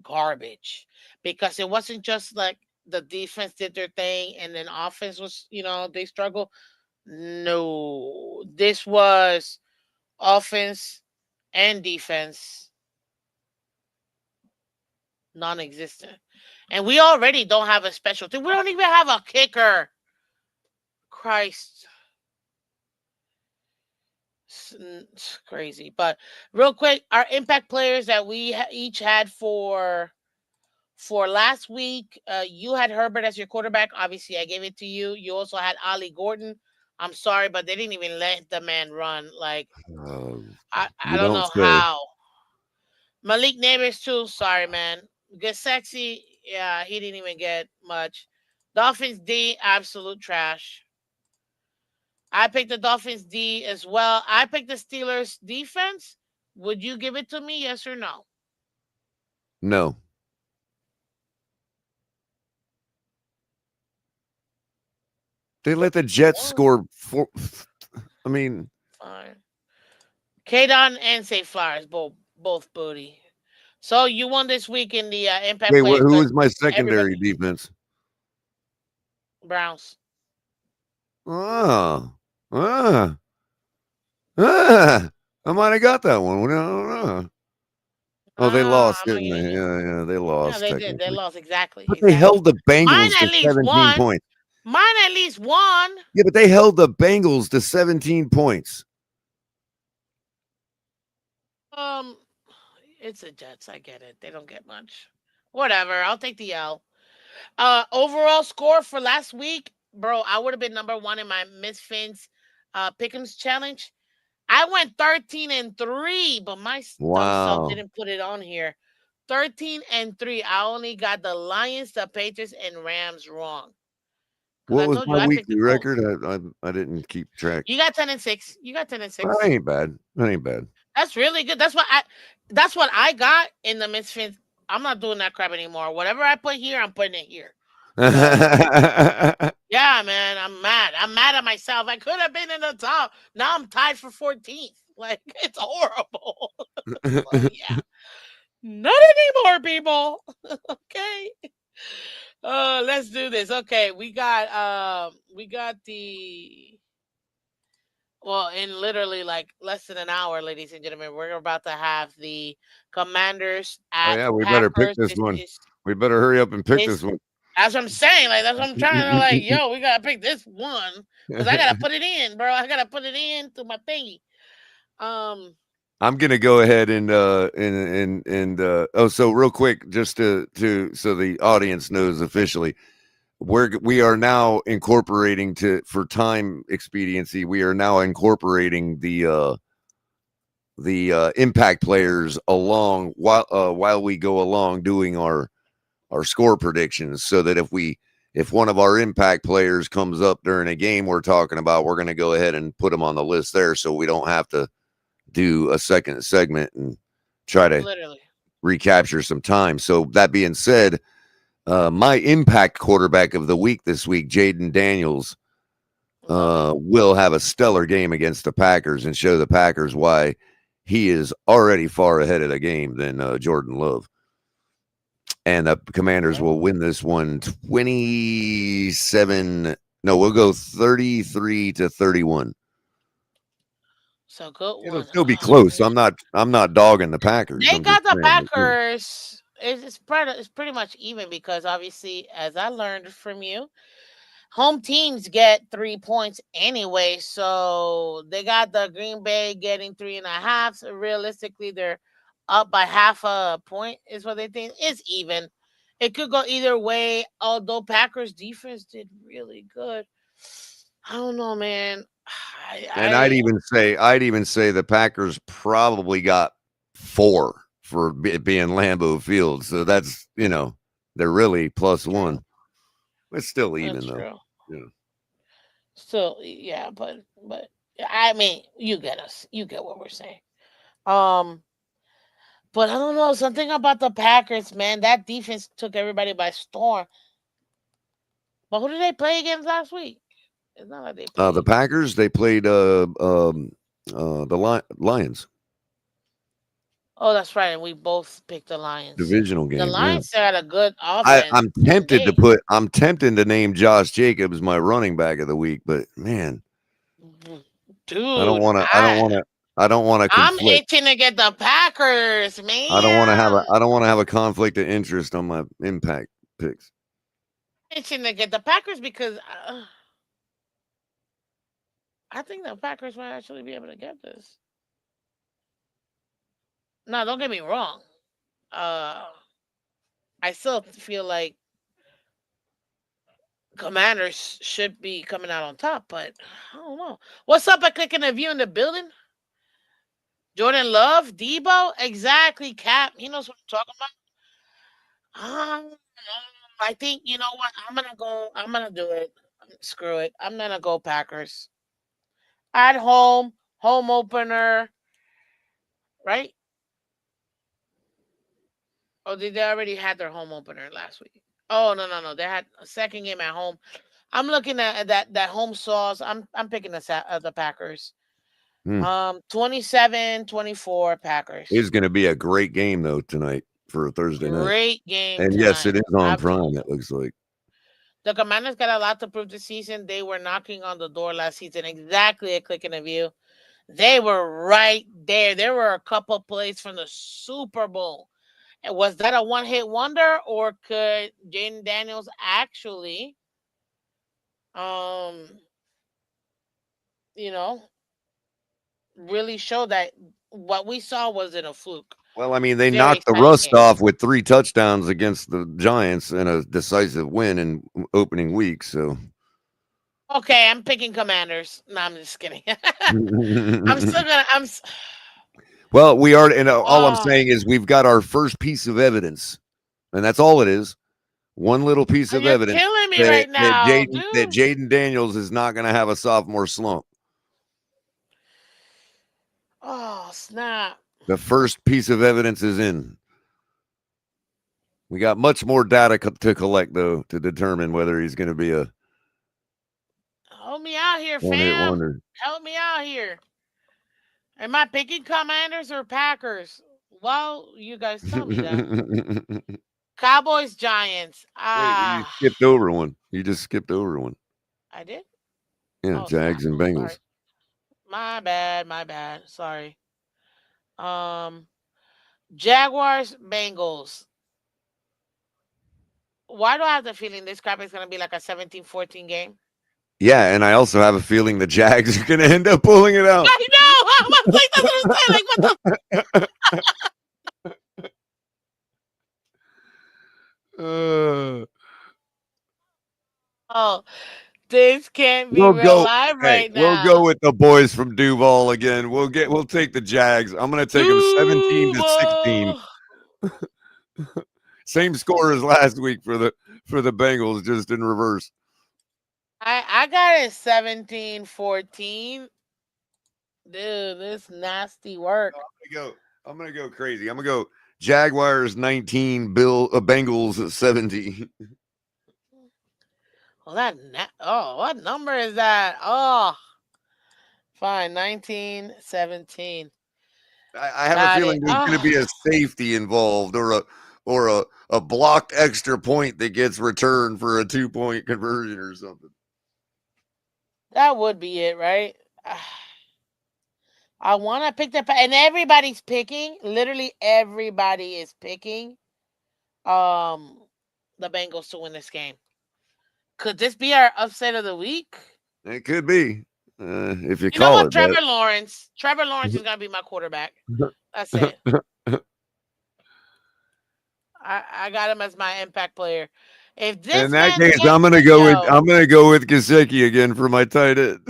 garbage. Because it wasn't just like the defense did their thing and then offense was, they struggle. No. This was offense and defense non-existent. And we already don't have a special team. We don't even have a kicker. Christ. It's crazy. But real quick, our impact players that we each had for last week, you had Herbert as your quarterback. Obviously, I gave it to you. You also had Ali Gordon. I'm sorry, but they didn't even let the man run. Like, I don't know how. Malik Neighbors too. Sorry, man. Good sexy. Yeah, he didn't even get much. Dolphins D, absolute trash. I picked the Dolphins D as well. I picked the Steelers defense. Would you give it to me? Yes or no? No. They let the Jets score 4. I mean, fine. Kadon and Say Flowers, both booty. So you won this week in the impact. Wait, who was my secondary defense? Browns. I might have got that one. I don't know. Oh, they lost, didn't they? Yeah, they lost. Yeah, they did. They lost, exactly. But they held the Bengals to 17 points. Mine at least won. Yeah, but they held the Bengals to 17 points. It's the Jets. I get it. They don't get much. Whatever. I'll take the L. Overall score for last week, bro, I would have been number 1 in my Miss Phins Pick'ems challenge. I went 13-3, but my dumb self didn't put it on here. 13-3. I only got the Lions, the Patriots, and Rams wrong. What was my weekly record? I didn't keep track. You got 10-6. You got 10-6. That ain't bad. That ain't bad. That's really good. That's what I got in the Miss Phins. I'm not doing that crap anymore. Whatever I put here, I'm putting it here. Yeah, man, I'm mad. I'm mad at myself. I could have been in the top. Now I'm tied for 14th. Like, it's horrible. Yeah. Not anymore, people. Okay. Let's do this. Okay, we got the in literally like less than an hour, ladies and gentlemen, we're about to have the Commanders at yeah, we better pick Packers. this one. We better hurry up and pick this one. That's what I'm saying. Like, that's what I'm trying to like, yo, we gotta pick this one because I gotta put it in, bro. I gotta put it in to my thingy. I'm gonna go ahead and so real quick, just to so the audience knows officially, we are now incorporating for time expediency. We are now incorporating the impact players along while we go along doing our score predictions, so that if one of our impact players comes up during a game we're talking about, we're going to go ahead and put them on the list there, so we don't have to do a second segment and try to recapture some time. So that being said, my impact quarterback of the week this week, Jaden Daniels, will have a stellar game against the Packers and show the Packers why he is already far ahead of the game than Jordan Love. And the Commanders will win this one 27. No, we'll go 33-31. So good. It'll still be close. I'm not dogging the Packers. They got the Packers. It's pretty much even, because obviously, as I learned from you, home teams get 3 points anyway. So they got the Green Bay getting 3.5. So realistically, they're up by half a point is what they think. It's even. It could go either way. Although Packers defense did really good. I don't know, man. I'd even say the Packers probably got 4 for being Lambeau Field. So that's, they're really +1. It's still even though. Yeah. Still, yeah, but I mean, you get us. You get what we're saying. But I don't know, something about the Packers, man. That defense took everybody by storm. But who did they play against last week? It's not like they played. The Packers, they played the Lions. Oh, that's right. And we both picked the Lions. Divisional game. The Lions had a good offense. I'm tempted to name Josh Jacobs my running back of the week, but man, dude, I don't want to conflict. I'm itching to get the Packers, man. I don't want to have a conflict of interest on my impact picks. Itching to get the Packers because I think the Packers might actually be able to get this. No, don't get me wrong. I still feel like Commanders should be coming out on top, but I don't know. What's up? I clicking a view in the building. Jordan Love, Debo, exactly. Cap, he knows what I'm talking about. I think, you know what? I'm gonna do it. Screw it. I'm gonna go Packers. At home opener, right? Oh, did they already had their home opener last week? Oh, no. They had a second game at home. I'm looking at that home sauce. I'm picking the Packers. 27-24 Packers. It's going to be a great game though tonight for a Thursday night. Great game. And tonight. Yes, it is on Prime. It looks like the Commanders got a lot to prove this season. They were knocking on the door last season. Exactly a click in a view. They were right there. There were a couple plays from the Super Bowl. Was that a one-hit wonder, or could Jaden Daniels actually, really show that what we saw wasn't a fluke? Well, I mean, they knocked the rust off with 3 touchdowns against the Giants in a decisive win in opening week. So, okay, I'm picking Commanders. No, I'm just kidding. I'm still gonna. Well, we are, and all I'm saying is we've got our first piece of evidence, and that's all it is. One little piece of evidence killing me right now, that Jaden Daniels is not going to have a sophomore slump. Oh, snap. The first piece of evidence is in. We got much more data to collect, though, to determine whether he's going to be a help me out here, one-hit fam. wonder. Help me out here. Am I picking Commanders or Packers? Well, you guys tell me that. Cowboys, Giants. Wait, you skipped over one. You just skipped over one. I did? Yeah, Jags and Bengals. Sorry. My bad. Sorry. Jaguars, Bengals. Why do I have the feeling this crap is going to be like a 17-14 game? Yeah, and I also have a feeling the Jags are going to end up pulling it out. I know. I was like, that's what I'm saying. Like, what the? Oh, this can't be real live right now. We'll go with the boys from Duval again. We'll take the Jags. I'm going to take them 17-16. Same score as last week for the Bengals, just in reverse. I got it 17-14. Dude, this nasty work. I'm gonna go crazy. I'm gonna go Jaguars 19, Bengals 17. Well, what number is that? Oh, fine, 19-17. I have a feeling there's going to be a safety involved, or a blocked extra point that gets returned for a 2-point conversion or something. That would be it, right? I want to pick and everybody's picking. Literally everybody is picking the Bengals to win this game. Could this be our upset of the week? It could be. If you know what, it Trevor Lawrence is gonna be my quarterback. That's it. I got him as my impact player. If this in that case, I'm gonna go with Gesicki again for my tight end.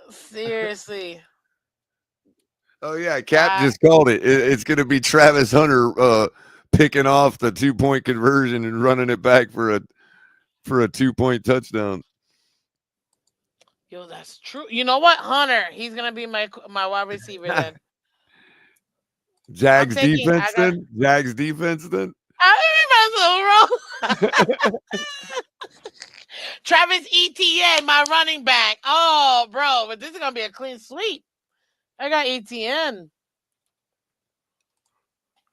Seriously. Oh yeah, Cap just called it. It's gonna be Travis Hunter picking off the 2-point conversion and running it back for a 2-point touchdown. Yo, that's true. You know what, Hunter? He's gonna be my wide receiver then. Jags defense then. I Travis Etienne, my running back. Oh, bro, but this is gonna be a clean sweep. I got Etienne.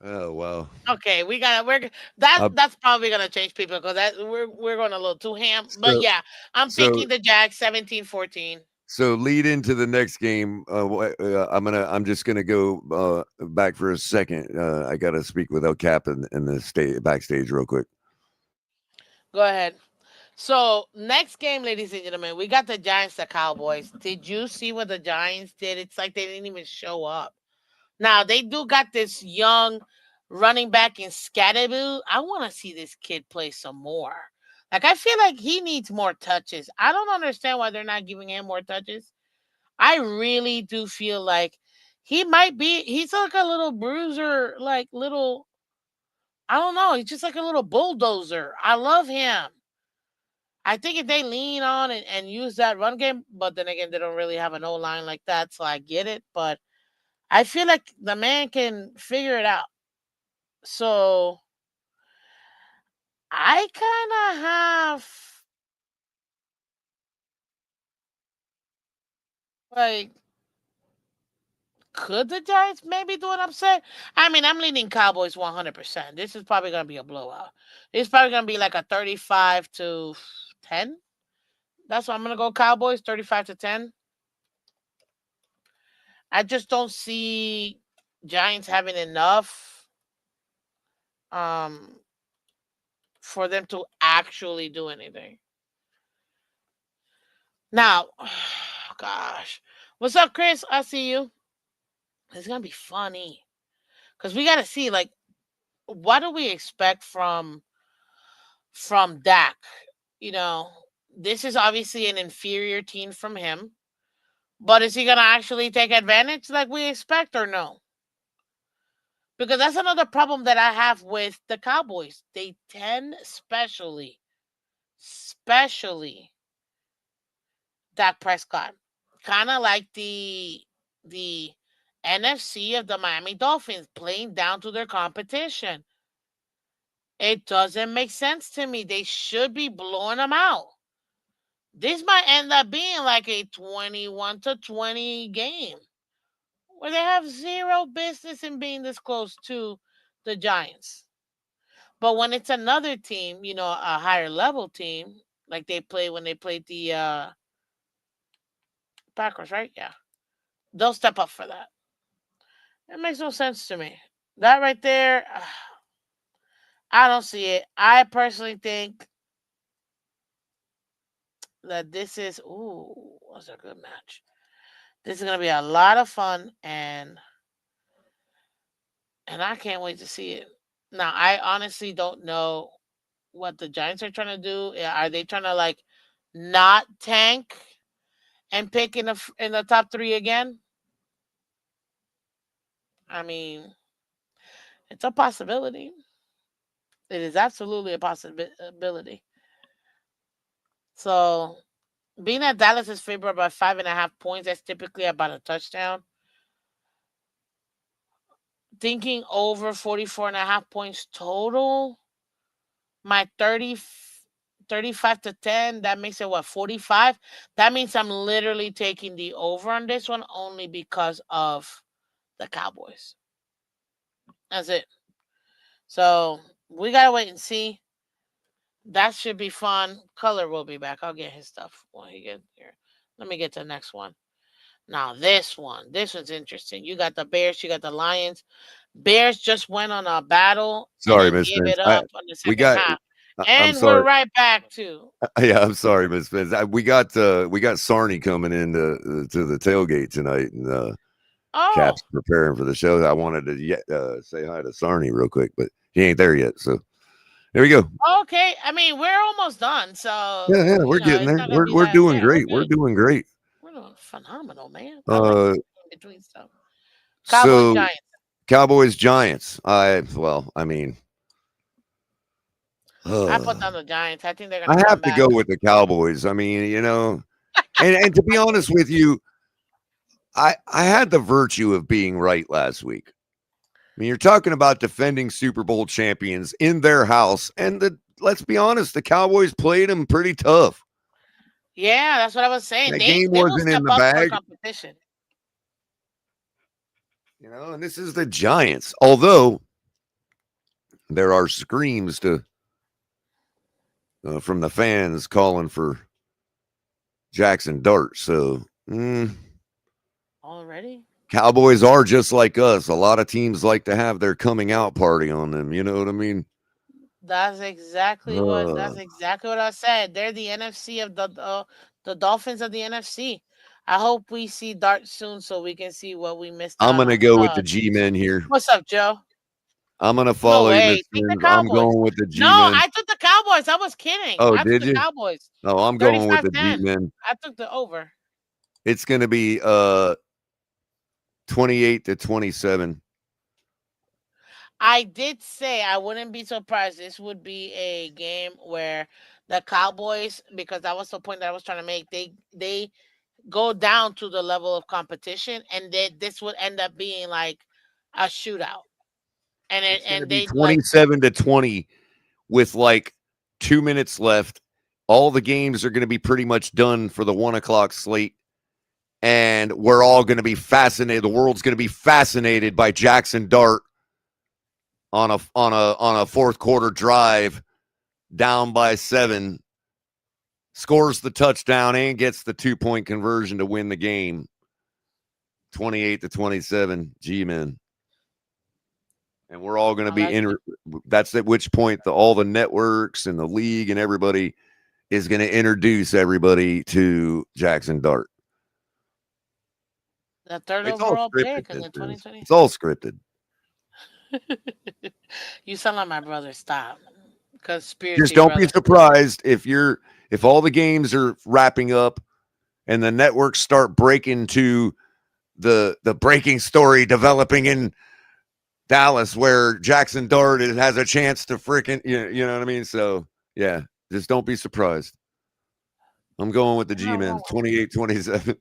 Oh wow. Okay, that's probably gonna change people because we're going a little too ham. But yeah, I'm picking the Jags 17-14. So lead into the next game. I'm just gonna go back for a second. I gotta speak with El Cap in the backstage real quick. Go ahead. So next game, ladies and gentlemen, we got the Giants, the Cowboys. Did you see what the Giants did? It's like they didn't even show up. Now they do got this young running back in Scatterboo. I want to see this kid play some more. Like I feel like he needs more touches. I don't understand why they're not giving him more touches. I really do feel like he's like a little bruiser, like little, I don't know. He's just like a little bulldozer. I love him. I think if they lean on and use that run game, but then again, they don't really have an O-line like that, so I get it. But I feel like the man can figure it out. So I kind of have like, could the Giants maybe do an upset? I mean, I'm leaning Cowboys 100%. This is probably going to be a blowout. It's probably going to be like a 35-10. That's why I'm going to go Cowboys 35-10. I just don't see Giants having enough for them to actually do anything. Now, gosh. What's up, Chris? I see you. It's going to be funny. Because we got to see, like, what do we expect from Dak? You know, this is obviously an inferior team from him. But is he going to actually take advantage like we expect or no? Because that's another problem that I have with the Cowboys. They tend, especially Dak Prescott, kind of like the NFC of the Miami Dolphins playing down to their competition. It doesn't make sense to me. They should be blowing them out. This might end up being like a 21-20 game where they have zero business in being this close to the Giants. But when it's another team, a higher level team, like they play when they played the Packers, right? Yeah. They'll step up for that. It makes no sense to me. That right there, I don't see it. I personally think that this is what's a good match. This is gonna be a lot of fun, and I can't wait to see it. Now, I honestly don't know what the Giants are trying to do. Are they trying to like not tank and pick in the top 3 again? I mean, it's a possibility. It is absolutely a possibility. So, being that Dallas is favored by 5.5 points, that's typically about a touchdown. Thinking over 44.5 points total, my 35 to 10, that makes it what, 45? That means I'm literally taking the over on this one only because of the Cowboys. That's it. So we gotta wait and see. That should be fun. Culler will be back. I'll get his stuff when he gets here. Let me get to the next one. Now this one's interesting. You got the Bears, you got the Lions. Bears just went on a battle. Sorry, and Miss gave Phins. it up on the second half. I'm And we're sorry. right back to. Yeah, I'm sorry, Miss Phins. We got Sarney coming in to the tailgate tonight, and Cap's preparing for the show. I wanted to say hi to Sarney real quick, but he ain't there yet. So there we go. Okay, I mean we're almost done. So yeah, we're getting there. We're doing great. We're doing great. We're doing phenomenal, man. Between stuff. Cowboys Giants. Cowboys Giants. I mean. I put down the Giants. I think they're gonna. I have to go with the Cowboys. I mean, and to be honest with you, I had the virtue of being right last week. I mean, you're talking about defending Super Bowl champions in their house, and let's be honest, the Cowboys played them pretty tough. Yeah, that's what I was saying. That game wasn't in the bag. Competition. And this is the Giants. Although there are screams from the fans calling for Jackson Dart. So already, Cowboys are just like us. A lot of teams like to have their coming out party on them. You know what I mean? That's exactly what I said. They're the NFC of the Dolphins of the NFC. I hope we see Dart soon so we can see what we missed. I'm gonna go with the G-men here. What's up, Joe? I'm gonna follow you, Miss Phins. I'm going with the G-men. No, I took the Cowboys. I was kidding. Oh, I did took you? The Cowboys. Oh, I'm going with the G-men. I took the over. It's gonna be 28-27. I did say I wouldn't be surprised. This would be a game where the Cowboys, because that was the point that I was trying to make, they go down to the level of competition, and this would end up being like a shootout. And they 27-20 with like 2 minutes left. All the games are going to be pretty much done for the 1 o'clock slate. And we're all going to be fascinated. The world's going to be fascinated by Jackson Dart on a fourth quarter drive, down by 7, scores the touchdown and gets the 2-point conversion to win the game. 28-27, G-men. And we're all going to be that's at which point all the networks and the league and everybody is going to introduce everybody to Jackson Dart. The third overall pick in the 2020. It's all scripted. You sound like my brother. Stop. Conspiracy. Just don't be surprised if all the games are wrapping up and the networks start breaking to the breaking story developing in Dallas where Jackson Dart has a chance to freaking, you know what I mean? So, yeah, just don't be surprised. I'm going with the G-men, 28-27.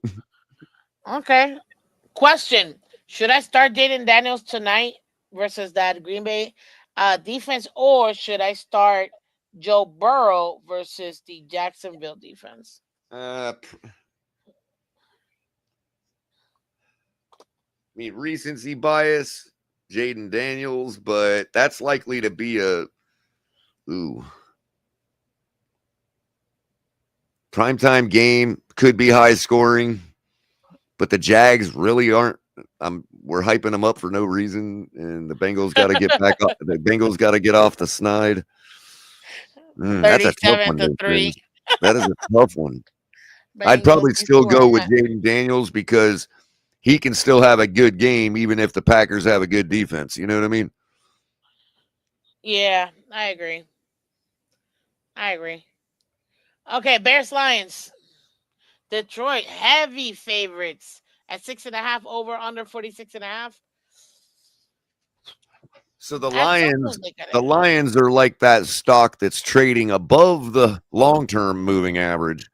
Okay. Question. Should I start Jaden Daniels tonight versus that Green Bay defense, or should I start Joe Burrow versus the Jacksonville defense? I mean, recency bias, Jaden Daniels, but that's likely to be a primetime game. Could be high scoring, but the Jags really aren't. We're hyping them up for no reason, and the Bengals got to get back up. The Bengals got to get off the snide. That's a tough one. 37-3. That is a tough one. Bengals I'd probably still go with Jaden Daniels because he can still have a good game even if the Packers have a good defense. You know what I mean? Yeah, I agree. Okay, Bears Lions. Detroit heavy favorites at 6.5 over under 46.5. So the Lions are like that stock that's trading above the long-term moving average,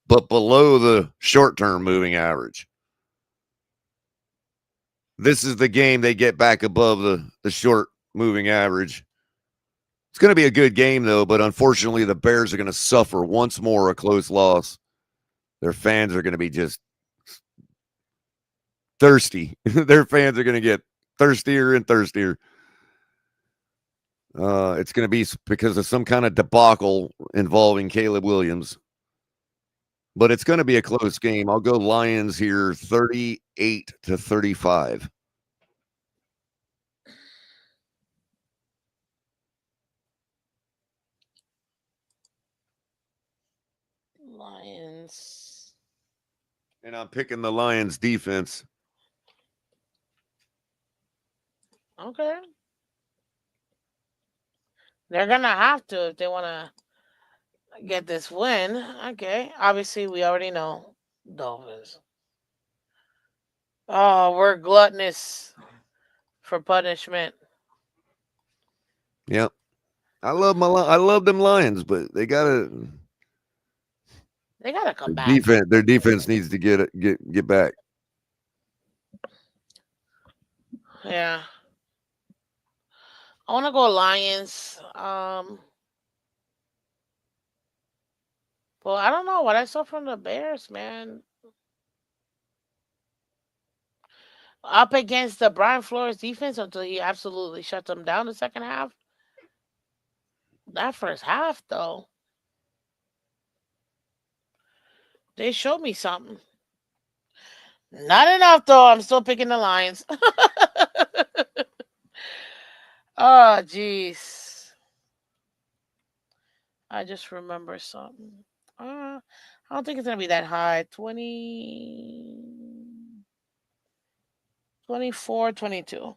but below the short-term moving average. This is the game they get back above the short moving average. It's going to be a good game, though, but unfortunately, the Bears are going to suffer once more a close loss. Their fans are going to be just thirsty. Their fans are going to get thirstier and thirstier. It's going to be because of some kind of debacle involving Caleb Williams. But it's going to be a close game. I'll go Lions here 38-35. Lions. And I'm picking the Lions defense. Okay. They're going to have to if they want to get this win. Okay. Obviously, we already know Dolphins. Oh, we're gluttonous for punishment. Yep. I love them Lions, but they gotta come back. Their defense needs to get back. Yeah. I want to go Lions. Well, I don't know what I saw from the Bears, man. Up against the Brian Flores defense until he absolutely shut them down the second half. That first half, though, they showed me something. Not enough, though. I'm still picking the Lions. Oh, jeez. I just remember something. I don't think it's going to be that high. 24, 22.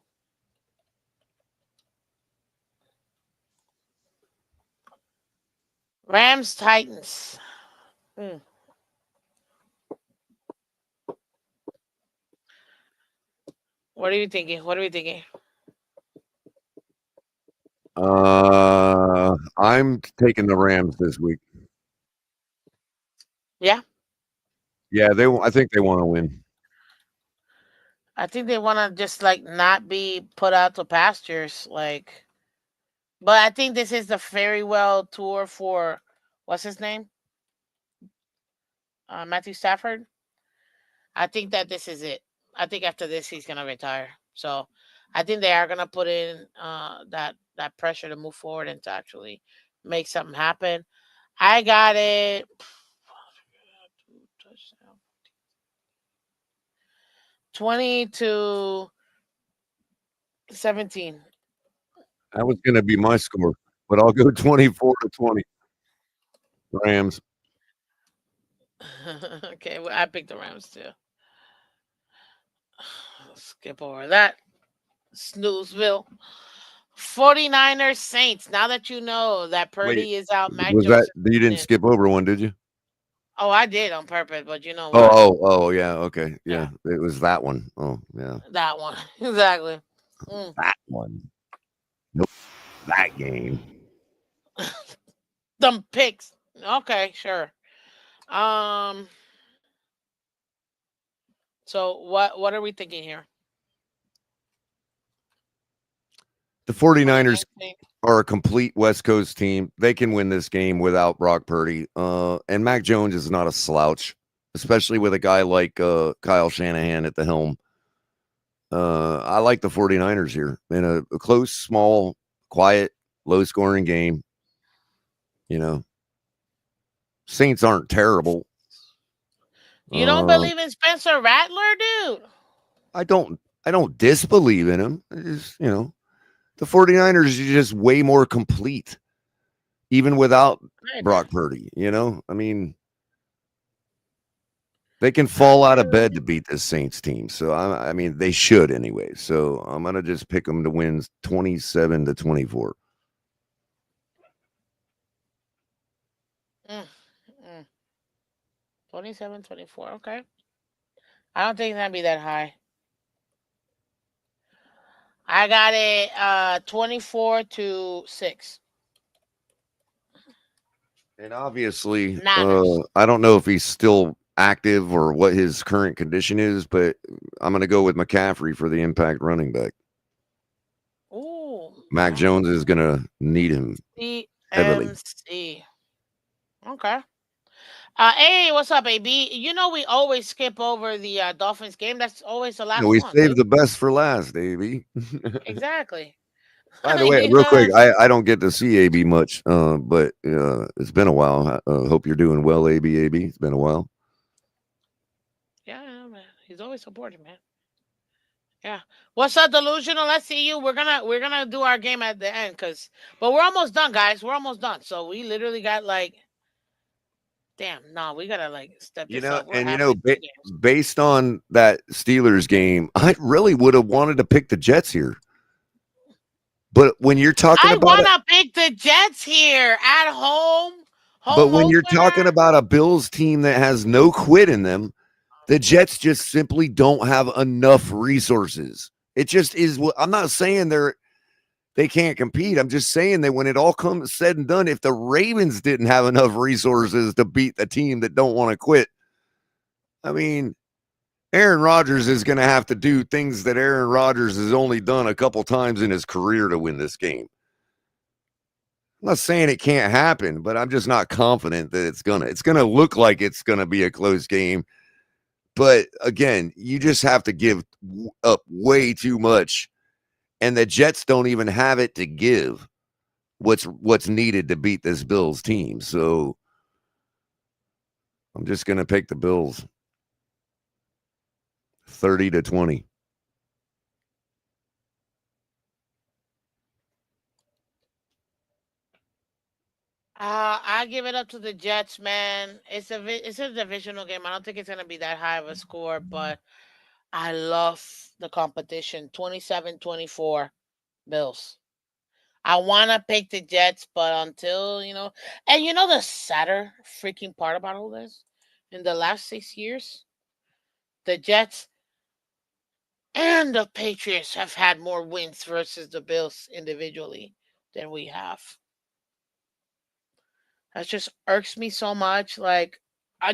Rams, Titans. What are you thinking? I'm taking the Rams this week. Yeah? Yeah, I think they want to win. I think they want to just not be put out to pastures, but I think this is the farewell tour for what's his name? Matthew Stafford. I think that this is it. I think after this he's gonna retire. So I think they are gonna put in that pressure to move forward and to actually make something happen. I got it. 20-17. That was going to be my score, but I'll go 24-20. Rams. Okay, well, I picked the Rams too. Skip over that. Snoozeville. 49ers Saints. Now that you know that Purdy is out, Mac Jones. You didn't skip over one, did you? Oh, I did on purpose, but you know what? Oh, yeah, okay. Yeah, it was that one. Oh, yeah. That one. Exactly. That one. Nope. That game. Them picks. Okay, sure. So what are we thinking here? The 49ers are a complete West Coast team. They can win this game without Brock Purdy. And Mac Jones is not a slouch, especially with a guy like Kyle Shanahan at the helm. I like the 49ers here in a close, small, quiet, low-scoring game. Saints aren't terrible. You don't believe in Spencer Rattler, dude? I don't disbelieve in him. Just, the 49ers are just way more complete, even without Brock Purdy. I mean, they can fall out of bed to beat this Saints team. So, I mean, they should anyway. So, I'm going to just pick them to win 27-24. 27-24. Okay. I don't think it's going to be that high. I got it 24-6. And obviously, I don't know if he's still active or what his current condition is, but I'm going to go with McCaffrey for the impact running back. Ooh. Mac Jones is going to need him heavily. Okay. Hey, what's up, AB? We always skip over the Dolphins game. That's always the last one. We saved the best for last, AB. Exactly. By the way, real quick, I don't get to see AB much, but it's been a while. Hope you're doing well, AB. It's been a while. Yeah, man. He's always supporting, man. Yeah. What's up, Delusional? Let's see you. We're gonna do our game at the end, but we're almost done, guys. We're almost done. So we literally got we gotta step this up. Based on that Steelers game, I really would have wanted to pick the Jets here. But when you're talking about, I want to pick the Jets here at home. But when you're talking about a Bills team that has no quit in them, the Jets just simply don't have enough resources. It just is. I'm not saying they can't compete. I'm just saying that when it all comes said and done, if the Ravens didn't have enough resources to beat the team that don't want to quit, I mean, Aaron Rodgers is going to have to do things that Aaron Rodgers has only done a couple times in his career to win this game. I'm not saying it can't happen, but I'm just not confident that it's going to look like it's going to be a close game. But again, you just have to give up way too much. And the Jets don't even have it to give what's needed to beat this Bills team. So I'm just going to pick the Bills 30-20. I give it up to the Jets, man. It's a divisional game. I don't think it's going to be that high of a score, but I love the competition. 27-24 Bills. I want to pick the Jets, but until, and the sadder freaking part about all this, in the last 6 years, the Jets and the Patriots have had more wins versus the Bills individually than we have. That just irks me so much. I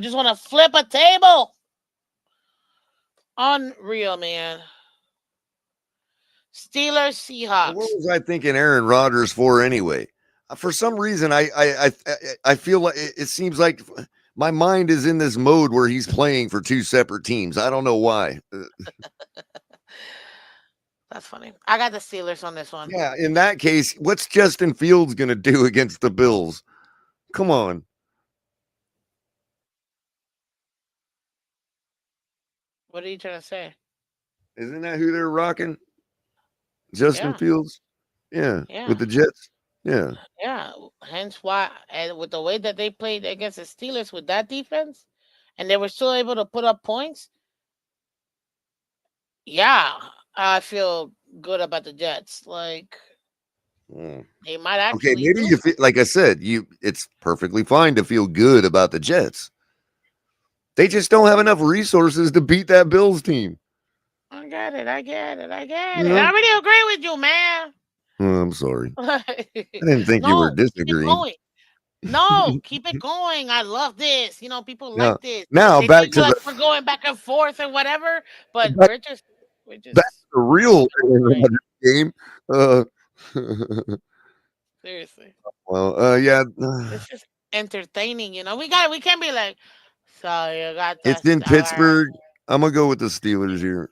just want to flip a table. Unreal, man. Steelers, Seahawks. What was I thinking Aaron Rodgers for anyway? For some reason, I feel like it seems like my mind is in this mode where he's playing for two separate teams. I don't know why. That's funny. I got the Steelers on this one. Yeah, in that case, what's Justin Fields going to do against the Bills? Come on. What are you trying to say? Isn't that who they're rocking? Justin Fields? Yeah. With the Jets? Yeah. Yeah. Hence why, and with the way that they played against the Steelers with that defense, and they were still able to put up points. Yeah, I feel good about the Jets. They might actually. Okay, maybe you feel, like I said, it's perfectly fine to feel good about the Jets. They just don't have enough resources to beat that Bills team. I get it. I really agree with you, man. Oh, I'm sorry. I didn't think you were disagreeing. Keep it going. I love this. People like this. Now they back to we're going back and forth and whatever, but we're just back to the real game. Seriously. Well, yeah. This is entertaining, We can't be like, so you got It's that in star. Pittsburgh. I'm gonna go with the Steelers here.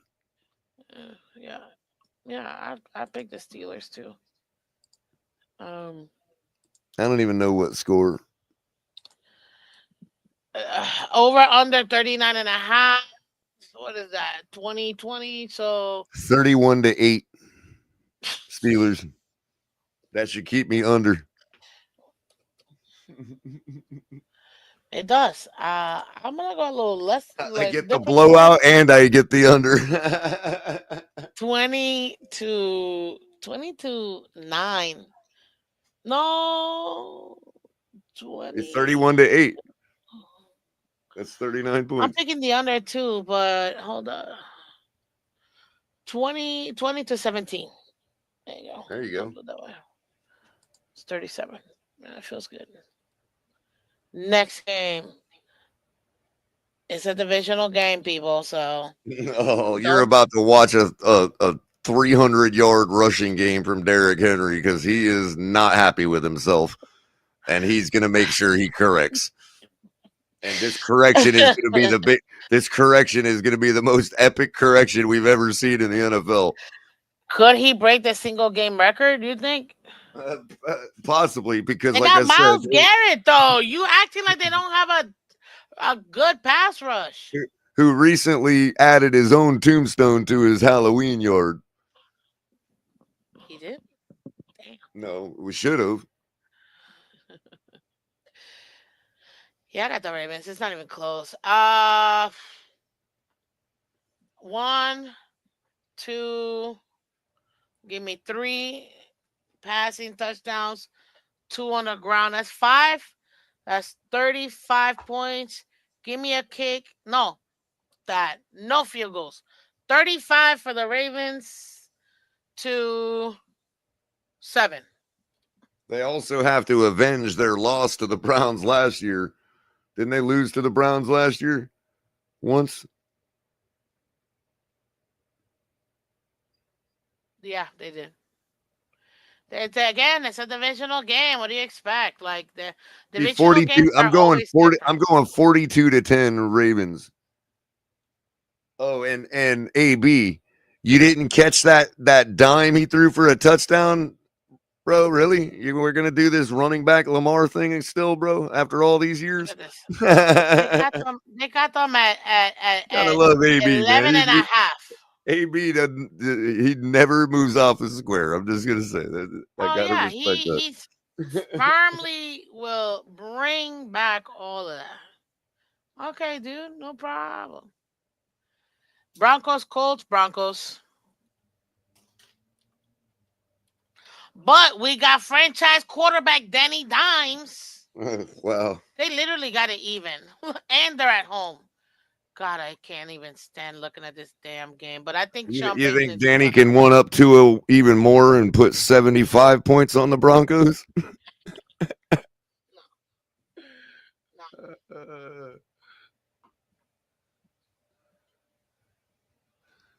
Yeah. I picked the Steelers too. I don't even know what score. Over under 39.5. What is that? 2020. So 31-8. Steelers. That should keep me under. It does. I'm gonna go a little less. I get the blowout and I get the under. 20 to 9. No, 20. It's 31-8. That's 39 points. I'm picking the under too, but hold on. 20 to 17. There you go. There you go. That way. It's 37. That feels good. Next game. It's a divisional game, people. So you're about to watch a 300-yard rushing game from Derrick Henry because he is not happy with himself, and he's going to make sure he corrects. And this correction is going to be This correction is going to be the most epic correction we've ever seen in the NFL. Could he break the single game record? Do you think? Possibly, because they got Myles Garrett though. You acting like they don't have a good pass rush. Who recently added his own tombstone to his Halloween yard. He did? Damn. No, we should have. Yeah, I got the Ravens. It's not even close. 1, 2. Give me 3 passing touchdowns, 2 on the ground. That's 5. That's 35 points. Give me a kick. No field goals. 35 for the Ravens to 7. They also have to avenge their loss to the Browns last year. Didn't they lose to the Browns last year? Once? Yeah, they did. Again, it's a divisional game. What do you expect? Like the divisional games I'm going 42-10 Ravens. Oh, and AB, you didn't catch that dime he threw for a touchdown, bro? Really? You were gonna do this running back Lamar thing still, bro? After all these years, they got them at love AB, 11 man. and a half. AB he never moves off the square. I'm just gonna say that. I gotta respect that. He's firmly will bring back all of that. Okay, dude, no problem. Broncos, Colts, Broncos. But we got franchise quarterback Danny Dimes. Wow. They literally got it even. And they're at home. God, I can't even stand looking at this damn game. But I think you think Danny can one up Tua even more and put 75 points on the Broncos?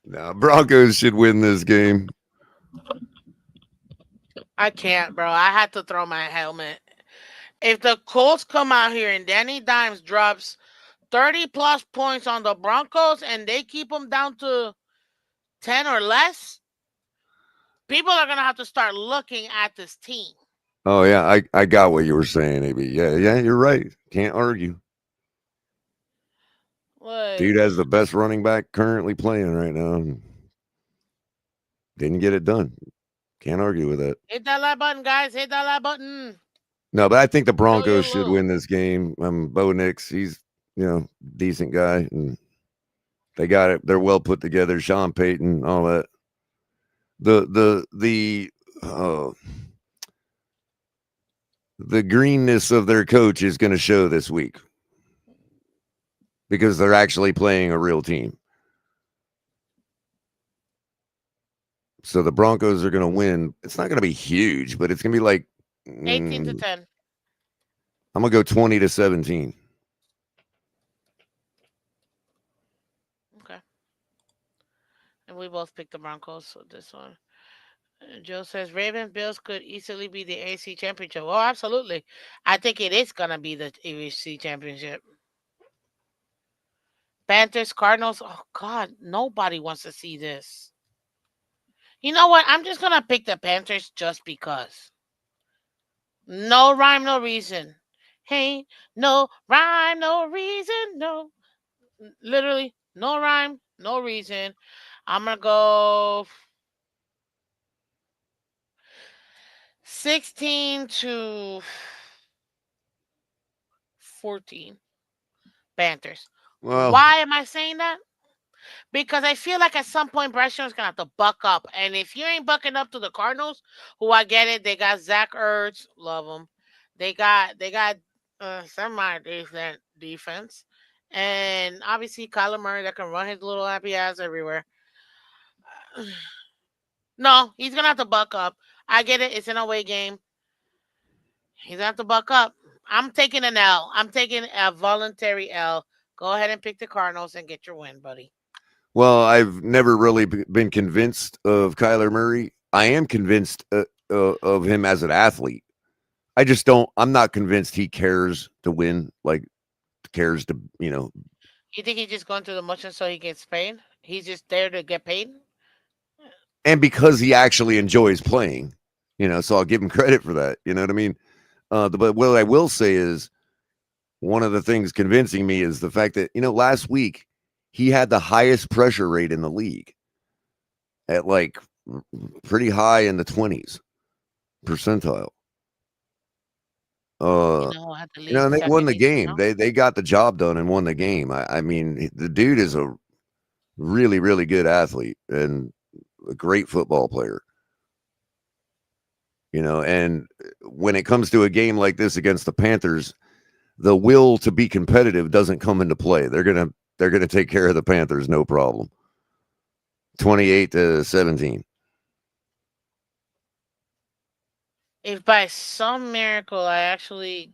No, Broncos should win this game. I can't, bro. I had to throw my helmet. If the Colts come out here and Danny Dimes drops 30 plus points on the Broncos and they keep them down to 10 or less, people are going to have to start looking at this team. Oh, yeah. I got what you were saying, AB. Yeah, you're right. Can't argue. What? Dude has the best running back currently playing right now. Didn't get it done. Can't argue with that. Hit that like button, guys. Hit that like button. No, but I think the Broncos should win this game. Bo Nix, he's decent guy, and they got it. They're well put together. Sean Payton, all that. The greenness of their coach is going to show this week because they're actually playing a real team. So the Broncos are going to win. It's not going to be huge, but it's going to be like 18 to 10. I'm going to go 20-17. Okay. And we both picked the Broncos, so this one. Joe says Ravens Bills could easily be the AC championship. Oh, absolutely. I think it is gonna be the AC championship. Panthers, Cardinals. Oh God, nobody wants to see this. You know what? I'm just gonna pick the Panthers just because. No rhyme, no reason. Hey, no rhyme, no reason. No, literally, no rhyme, no reason. I'm gonna go 16-14. Panthers. Well, Why am I saying that? Because I feel like at some point Bryce Young's gonna have to buck up, and if you ain't bucking up to the Cardinals, who I get it, they got Zach Ertz, love them. They got semi decent defense, and obviously Kyler Murray that can run his little happy ass everywhere. No, he's gonna have to buck up. I get it. It's an away game. He's gonna have to buck up. I'm taking an L. I'm taking a voluntary L. Go ahead and pick the Cardinals and get your win, buddy. Well, I've never really been convinced of Kyler Murray. I am convinced of him as an athlete. I just don't. I'm not convinced he cares to win. Like cares to, You think he's just going through the motions so he gets paid? He's just there to get paid. And because he actually enjoys playing, so I'll give him credit for that. You know what I mean? But what I will say is one of the things convincing me is the fact that, last week he had the highest pressure rate in the league at like pretty high in the 20s percentile. And they won the game. They got the job done and won the game. I mean, the dude is a really, really good athlete and a great football player. And when it comes to a game like this against the Panthers, the will to be competitive doesn't come into play. They're gonna take care of the Panthers, no problem. 28-17. If by some miracle I actually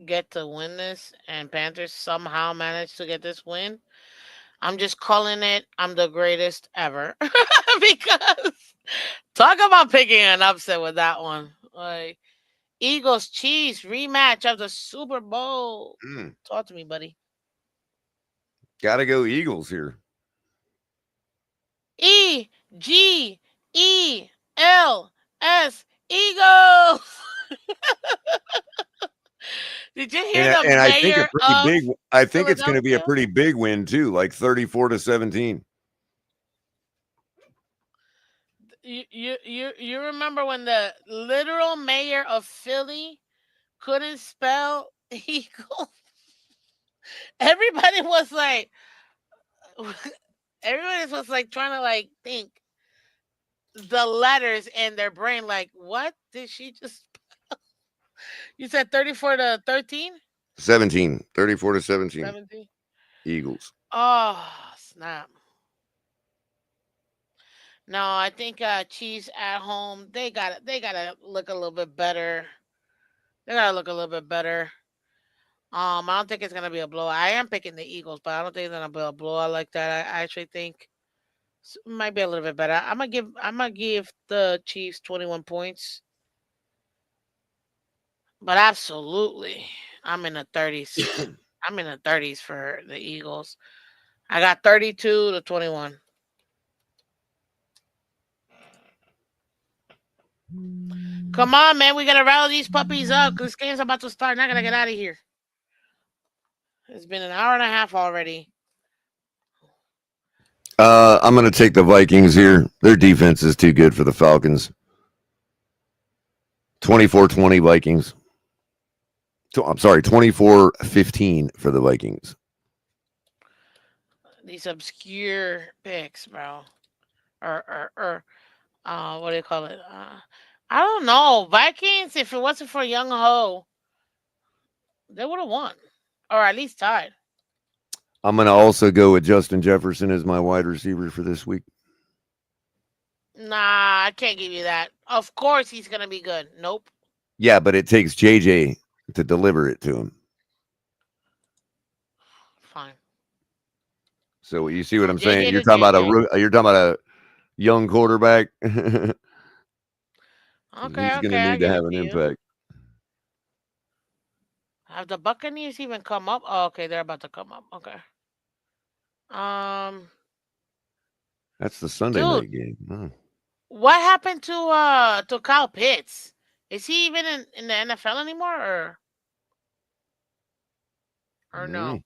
get to win this and Panthers somehow manage to get this win, I'm just calling it I'm the greatest ever. Because talk about picking an upset with that one. Like Eagles Chiefs rematch of the Super Bowl. Talk to me, buddy. Gotta go Eagles here. EGELS Eagles. Did you hear the mayor I think it's going to be a pretty big win too, like 34-17. You remember when the literal mayor of Philly couldn't spell Eagles? Everybody was like trying to like think the letters in their brain. Like, what did she just spell? You said 34-13? 17. 34-17. 17. Eagles. Oh, snap. No, I think Chiefs at home, they gotta look a little bit better. They gotta look a little bit better. I don't think it's gonna be a blowout. I am picking the Eagles, but I don't think it's gonna be a blowout like that. I actually think it might be a little bit better. I'm gonna give the Chiefs 21 points. But absolutely, I'm in the 30s. I'm in the 30s for the Eagles. I got 32-21. Come on, man. We got to rally these puppies up because this game's about to start. And I got to get out of here. It's been an hour and a half already. I'm going to take the Vikings here. Their defense is too good for the Falcons. 24-20 Vikings. I'm sorry, 24-15 for the Vikings. These obscure picks, bro. Or what do you call it? I don't know. Vikings, if it wasn't for Young Ho, they would have won. Or at least tied. I'm going to also go with Justin Jefferson as my wide receiver for this week. Nah, I can't give you that. Of course he's going to be good. Nope. Yeah, but it takes JJ to deliver it to him. Fine. So you see what I'm saying? You're talking about a young quarterback. Okay, he's going to I need to give have it an to you. impact. Have the Buccaneers even come up? Oh, okay, they're about to come up. Okay. That's the Sunday night game. Oh. What happened to Kyle Pitts? Is he even in the NFL anymore, or no?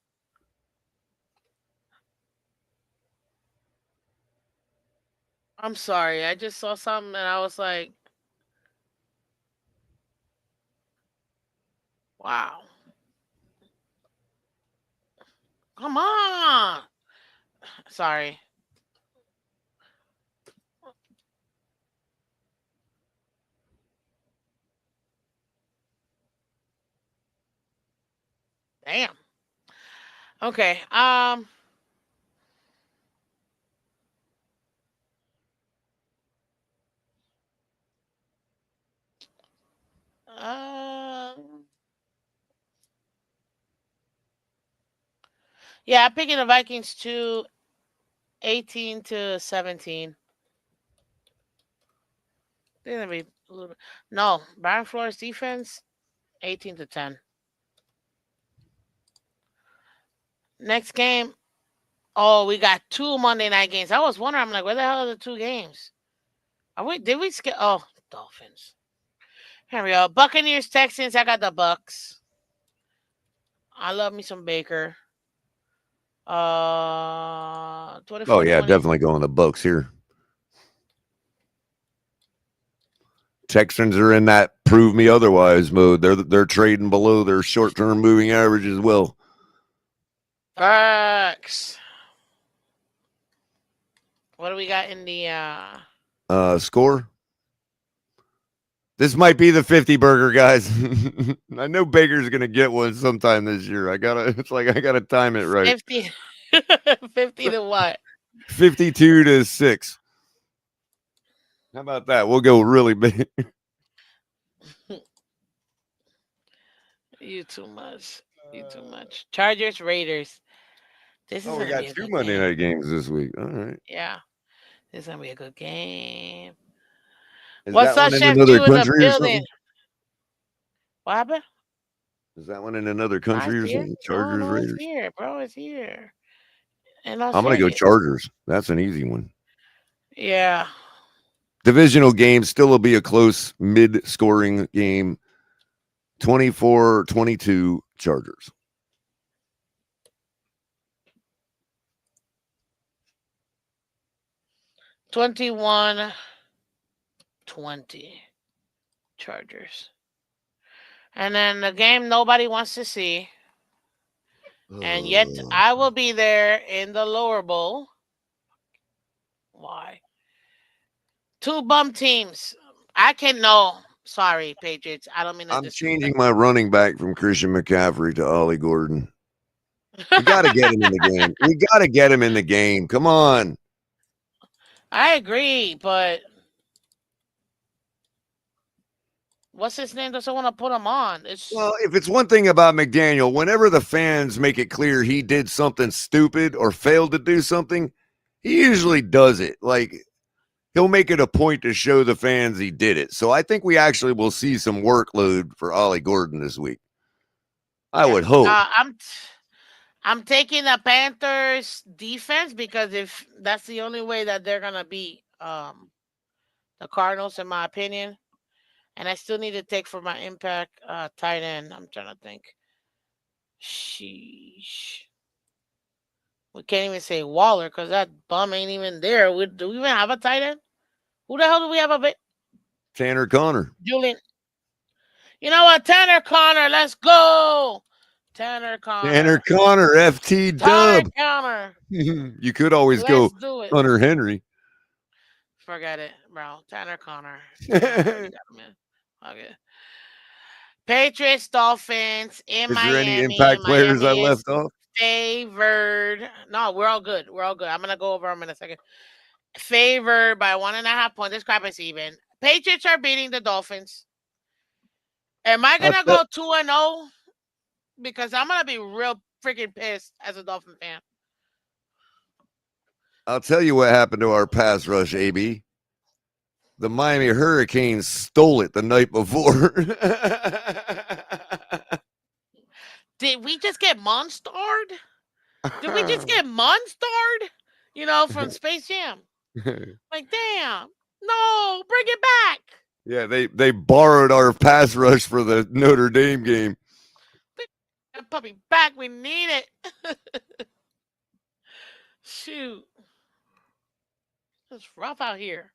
I'm sorry. I just saw something and I was like, wow. Come on. Sorry. Damn. Okay. Yeah, I'm picking the Vikings to 18-17. They're gonna be a little bit. No, Brian Flores defense, 18-10. Next game. Oh, we got 2 Monday night games. I was wondering, I'm like, where the hell are the 2 games? Did we skip? Oh, Dolphins. Here we go. Buccaneers, Texans. I got the Bucks. I love me some Baker. 24. Oh yeah, definitely going the Bucks here. Texans are in that prove me otherwise mode. They're trading below their short-term moving average as well. Bucks. What do we got in the score? This might be the 50 burger, guys. I know Baker's gonna get one sometime this year. I gotta time it right. 50 50 to what? 52-6. How about that? We'll go really big. You too much. You too much. Chargers, Raiders. This is we got 2 Monday night games this week. All right. Yeah. This is gonna be a good game. What's up, Chef Q in the building? What happened? Is that one in another country or something? Chargers, Raiders. It's here, bro. It's here. I'm gonna go Chargers. That's an easy one. Yeah. Divisional game still will be a close mid-scoring game. 24-22 Chargers. $21-20 Chargers. And then the game nobody wants to see. And yet I will be there in the lower bowl. Why? 2 bum teams. Sorry, Patriots. I don't mean to. I'm changing my running back from Christian McCaffrey to Ollie Gordon. We got to get him in the game. We got to get him in the game. Come on. I agree, but what's his name doesn't want to put him on? Well, if it's one thing about McDaniel, whenever the fans make it clear he did something stupid or failed to do something, he usually does it. Like, he'll make it a point to show the fans he did it. So I think we actually will see some workload for Ollie Gordon this week. I would hope. I'm taking the Panthers defense because if that's the only way that they're gonna beat the Cardinals, in my opinion. And I still need to take for my impact tight end. I'm trying to think. Sheesh. We can't even say Waller because that bum ain't even there. Do we even have a tight end? Who the hell do we have a bit? Tanner Connor. Julian. You know what? Tanner Connor. Let's go. Tanner Connor. Tanner Connor, FT Dub. Connor. You could always go Hunter Henry. Forget it, bro. Tanner Connor. Okay. Patriots, Dolphins in Miami. Is there any impact players I left off? Favored. No, we're all good. I'm going to go over them in a second. Favored by 1.5 points. This crap is even. Patriots are beating the Dolphins. Am I going to go 2-0? Because I'm going to be real freaking pissed as a Dolphin fan. I'll tell you what happened to our pass rush, AB. The Miami Hurricanes stole it the night before. Did we just get monstered? Did we just get monstered? From Space Jam. Like, damn. No, bring it back. Yeah, they borrowed our pass rush for the Notre Dame game. That puppy back. We need it. Shoot. It's rough out here.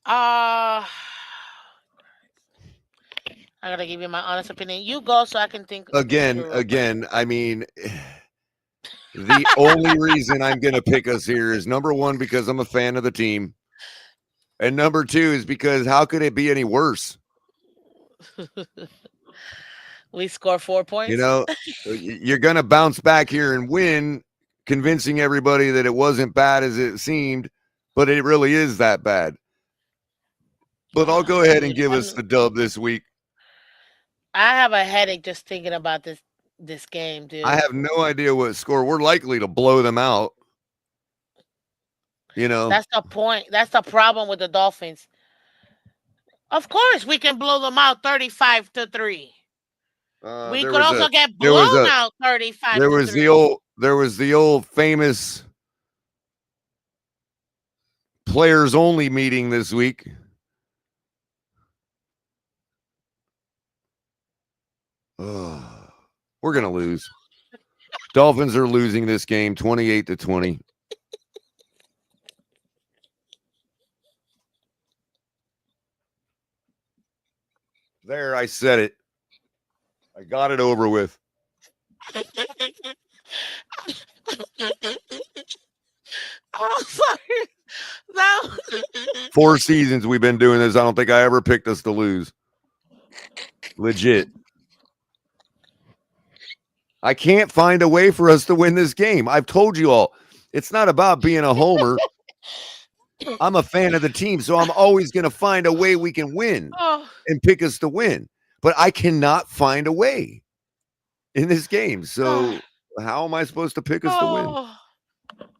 I gotta give you my honest opinion. You go so I can think. Again, I mean, the only reason I'm going to pick us here is number one, because I'm a fan of the team. And number two is because how could it be any worse? We score 4 points. You're going to bounce back here and win, convincing everybody that it wasn't bad as it seemed, but it really is that bad. But I'll go ahead and give us the dub this week. I have a headache just thinking about this game, dude. I have no idea what score. We're likely to blow them out. That's the point. That's the problem with the Dolphins. Of course, we can blow them out 35-3. We could also get blown out 35-3. There was the old famous players only meeting this week. We're going to lose. Dolphins are losing this game 28-20. There, I said it. I got it over with. Oh, sorry. No. 4 seasons we've been doing this. I don't think I ever picked us to lose. Legit. I can't find a way for us to win this game. I've told you all, it's not about being a homer. I'm a fan of the team, so I'm always going to find a way we can win and pick us to win. But I cannot find a way in this game. So how am I supposed to pick us to win?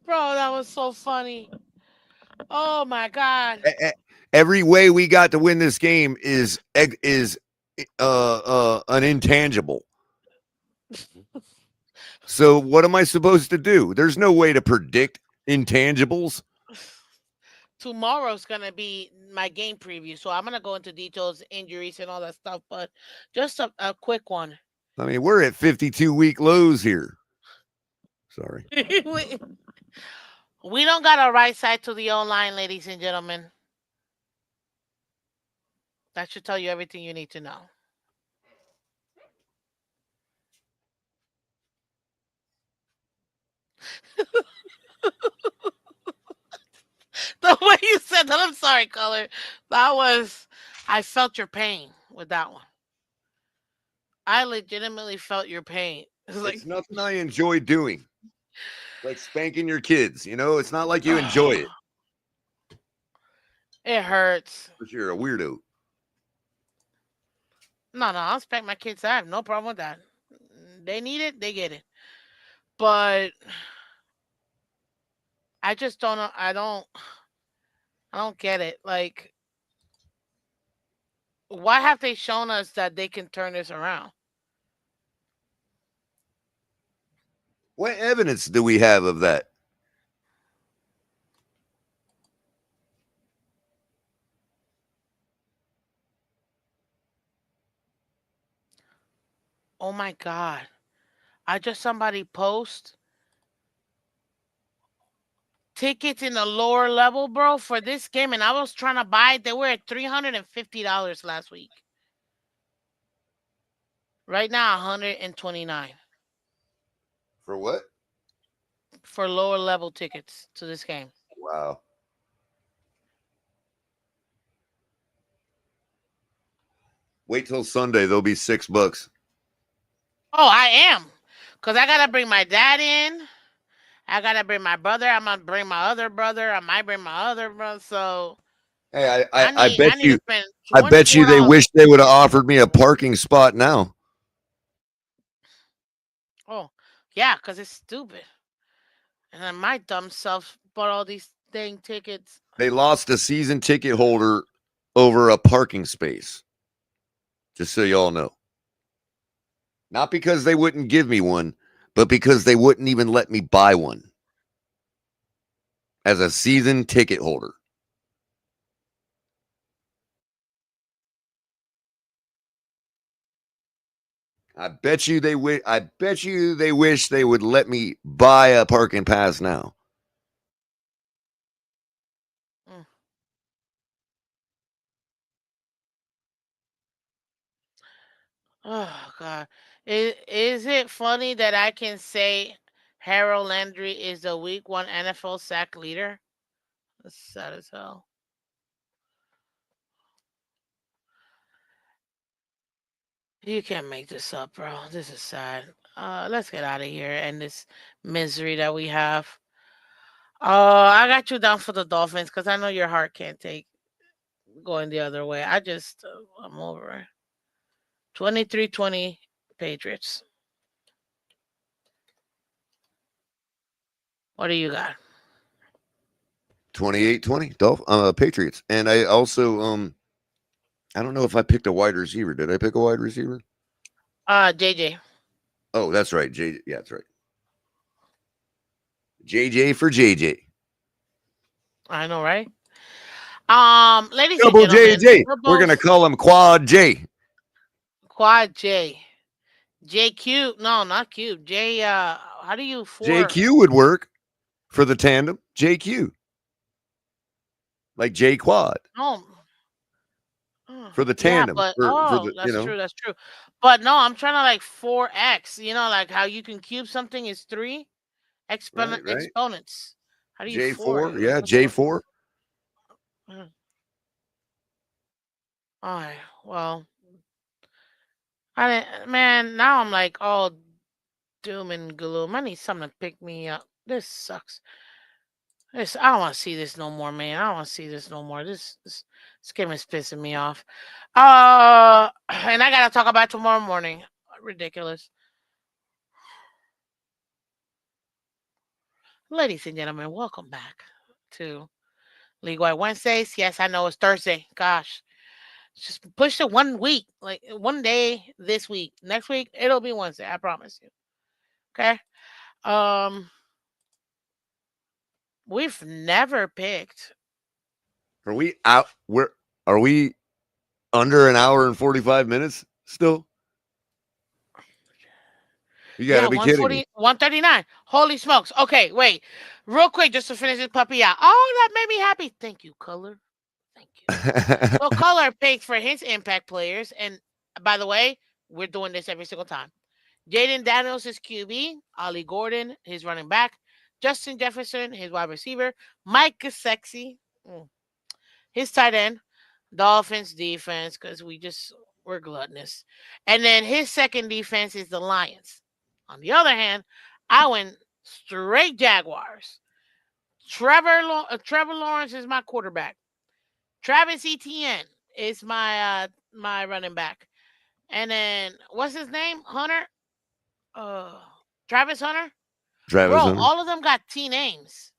Bro, that was so funny. Oh, my God. Every way we got to win this game is an intangible. So what am I supposed to do? There's no way to predict intangibles. Tomorrow's going to be my game preview. So I'm going to go into details, injuries, and all that stuff. But just a quick one. I mean, we're at 52-week lows here. Sorry. We don't got a right side to the O-line, ladies and gentlemen. That should tell you everything you need to know. The way you said that, I'm sorry, Culler. I felt your pain with that one. I legitimately felt your pain. It's nothing I enjoy doing. Like spanking your kids, it's not like you enjoy it. It hurts. But you're a weirdo. No, I'll spank my kids. I have no problem with that. They need it, they get it. But I just don't know. I don't get it. Like, why have they shown us that they can turn this around? What evidence do we have of that? Oh my God. I just somebody post tickets in the lower level, bro, for this game, and I was trying to buy it. They were at $350 last week. Right now, $129. For what? For lower level tickets to this game. Wow. Wait till Sunday. They'll be $6. Oh, I am. Because I got to bring my dad in. I got to bring my brother. I'm going to bring my other brother. I might bring my other brother. So, hey, I bet you they wish they would have offered me a parking spot now. Oh, yeah, because it's stupid. And then my dumb self bought all these dang tickets. They lost a season ticket holder over a parking space. Just so y'all know. Not because they wouldn't give me one, but because they wouldn't even let me buy one as a season ticket holder. I bet you they wish they would let me buy a parking pass now. Oh God, is it funny that I can say Harold Landry is the Week 1 NFL sack leader? That's sad as hell. You can't make this up, bro. This is sad. Let's get out of here and this misery that we have. I got you down for the Dolphins because I know your heart can't take going the other way. I'm over it. 23-20 Patriots. What do you got? 28-20 Patriots. And I also I don't know if I picked a wide receiver. Did I pick a wide receiver? JJ. Oh, that's right. JJ. Yeah, that's right. JJ for JJ. I know, right? Ladies Double and gentlemen, JJ. We're gonna call him Quad J. Quad J. J Cube. No, not Cube. J. How do you JQ would work for the tandem. JQ. Like J Quad. Oh. For the tandem. Yeah, but for the, that's true. That's true. But no, I'm trying to like 4x. You know, like how you can cube something is 3 exponents. How do you J4? Yeah, J4. All right. Well, I didn't, man. Now I'm like all doom and gloom. I need something to pick me up. This sucks. I don't want to see this no more, man. I don't want to see this no more. This game is pissing me off. And I gotta talk about tomorrow morning. Ridiculous. Ladies and gentlemen, welcome back to League Wide Wednesdays. Yes, I know it's Thursday. Gosh, just push it 1 week, like 1 day this week. Next week it'll be Wednesday. I promise you. Okay. We've never picked. Are we out? Are we under an hour and 45 minutes still? You gotta be kidding me. 139. Holy smokes. Okay, wait. Real quick, just to finish this puppy out. Oh, that made me happy. Thank you, Culler. Thank you. So Culler picked for his impact players. And by the way, we're doing this every single time. Jaden Daniels, his QB. Ollie Gordon, his running back. Justin Jefferson, his wide receiver. Mike Gesicki, his tight end. Dolphins defense, because we're gluttonous. And then his second defense is the Lions. On the other hand, I went straight Jaguars. Trevor Lawrence is my quarterback. Travis Etienne is my running back. And then what's his name? Hunter? Travis Hunter? Bro, all of them got T names.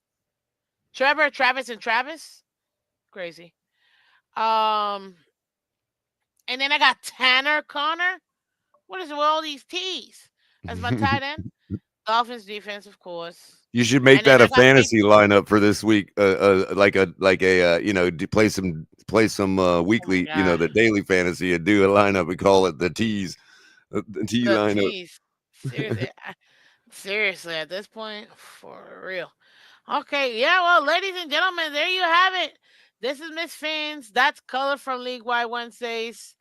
Trevor, Travis, and Travis. Crazy. And then I got Tanner Connor. What is it with all these T's? That's my tight end. Dolphins defense, of course. You should make that a fantasy lineup for this week. Like a play some weekly, the daily fantasy, and do a lineup. We call it the T's, the T lineup. T's. Seriously, at this point, for real. Okay, yeah. Well, ladies and gentlemen, there you have it. This is Miss Phins. That's Culler from League Wide Wednesdays.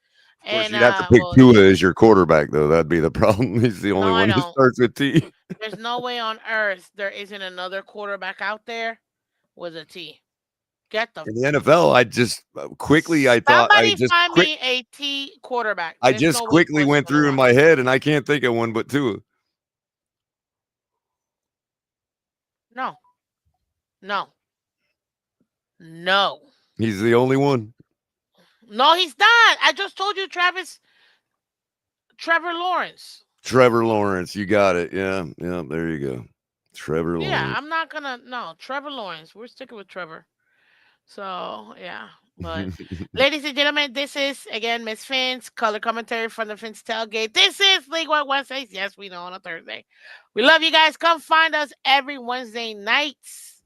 Of course, you'd have to pick Tua as your quarterback, though. That'd be the problem. He's the only one who starts with T. There's no way on earth there isn't another quarterback out there with a T. Get them. In the NFL, I just quickly, I thought, find me a T quarterback. I just quickly went through in my head, and I can't think of one but Tua. No. He's the only one. No, he's not. I just told you, Trevor Lawrence. Trevor Lawrence, you got it. Yeah, there you go. Trevor Lawrence. Yeah, I'm not gonna. No, Trevor Lawrence. We're sticking with Trevor. So, yeah. But, ladies and gentlemen, this is, again, Miss Phins, color commentary from the Phins Tailgate. This is League One Wednesdays. Yes, we know, on a Thursday. We love you guys. Come find us every Wednesday nights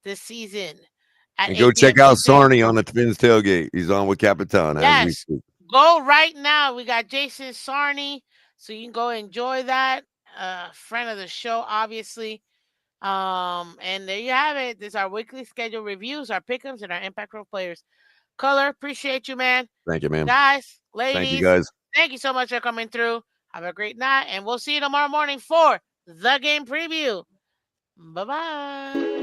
this season. And go check out Sarney on the Phins Tailgate. He's on with Capitan. Yes. Go right now. We got Jason Sarney, so you can go enjoy that. Friend of the show, obviously. And there you have it. This is our weekly schedule reviews, our pick'ems, and our impact role players. Culler, appreciate you, man. Thank you, man. Guys, ladies, thank you, guys. Thank you so much for coming through. Have a great night, and we'll see you tomorrow morning for the game preview. Bye-bye.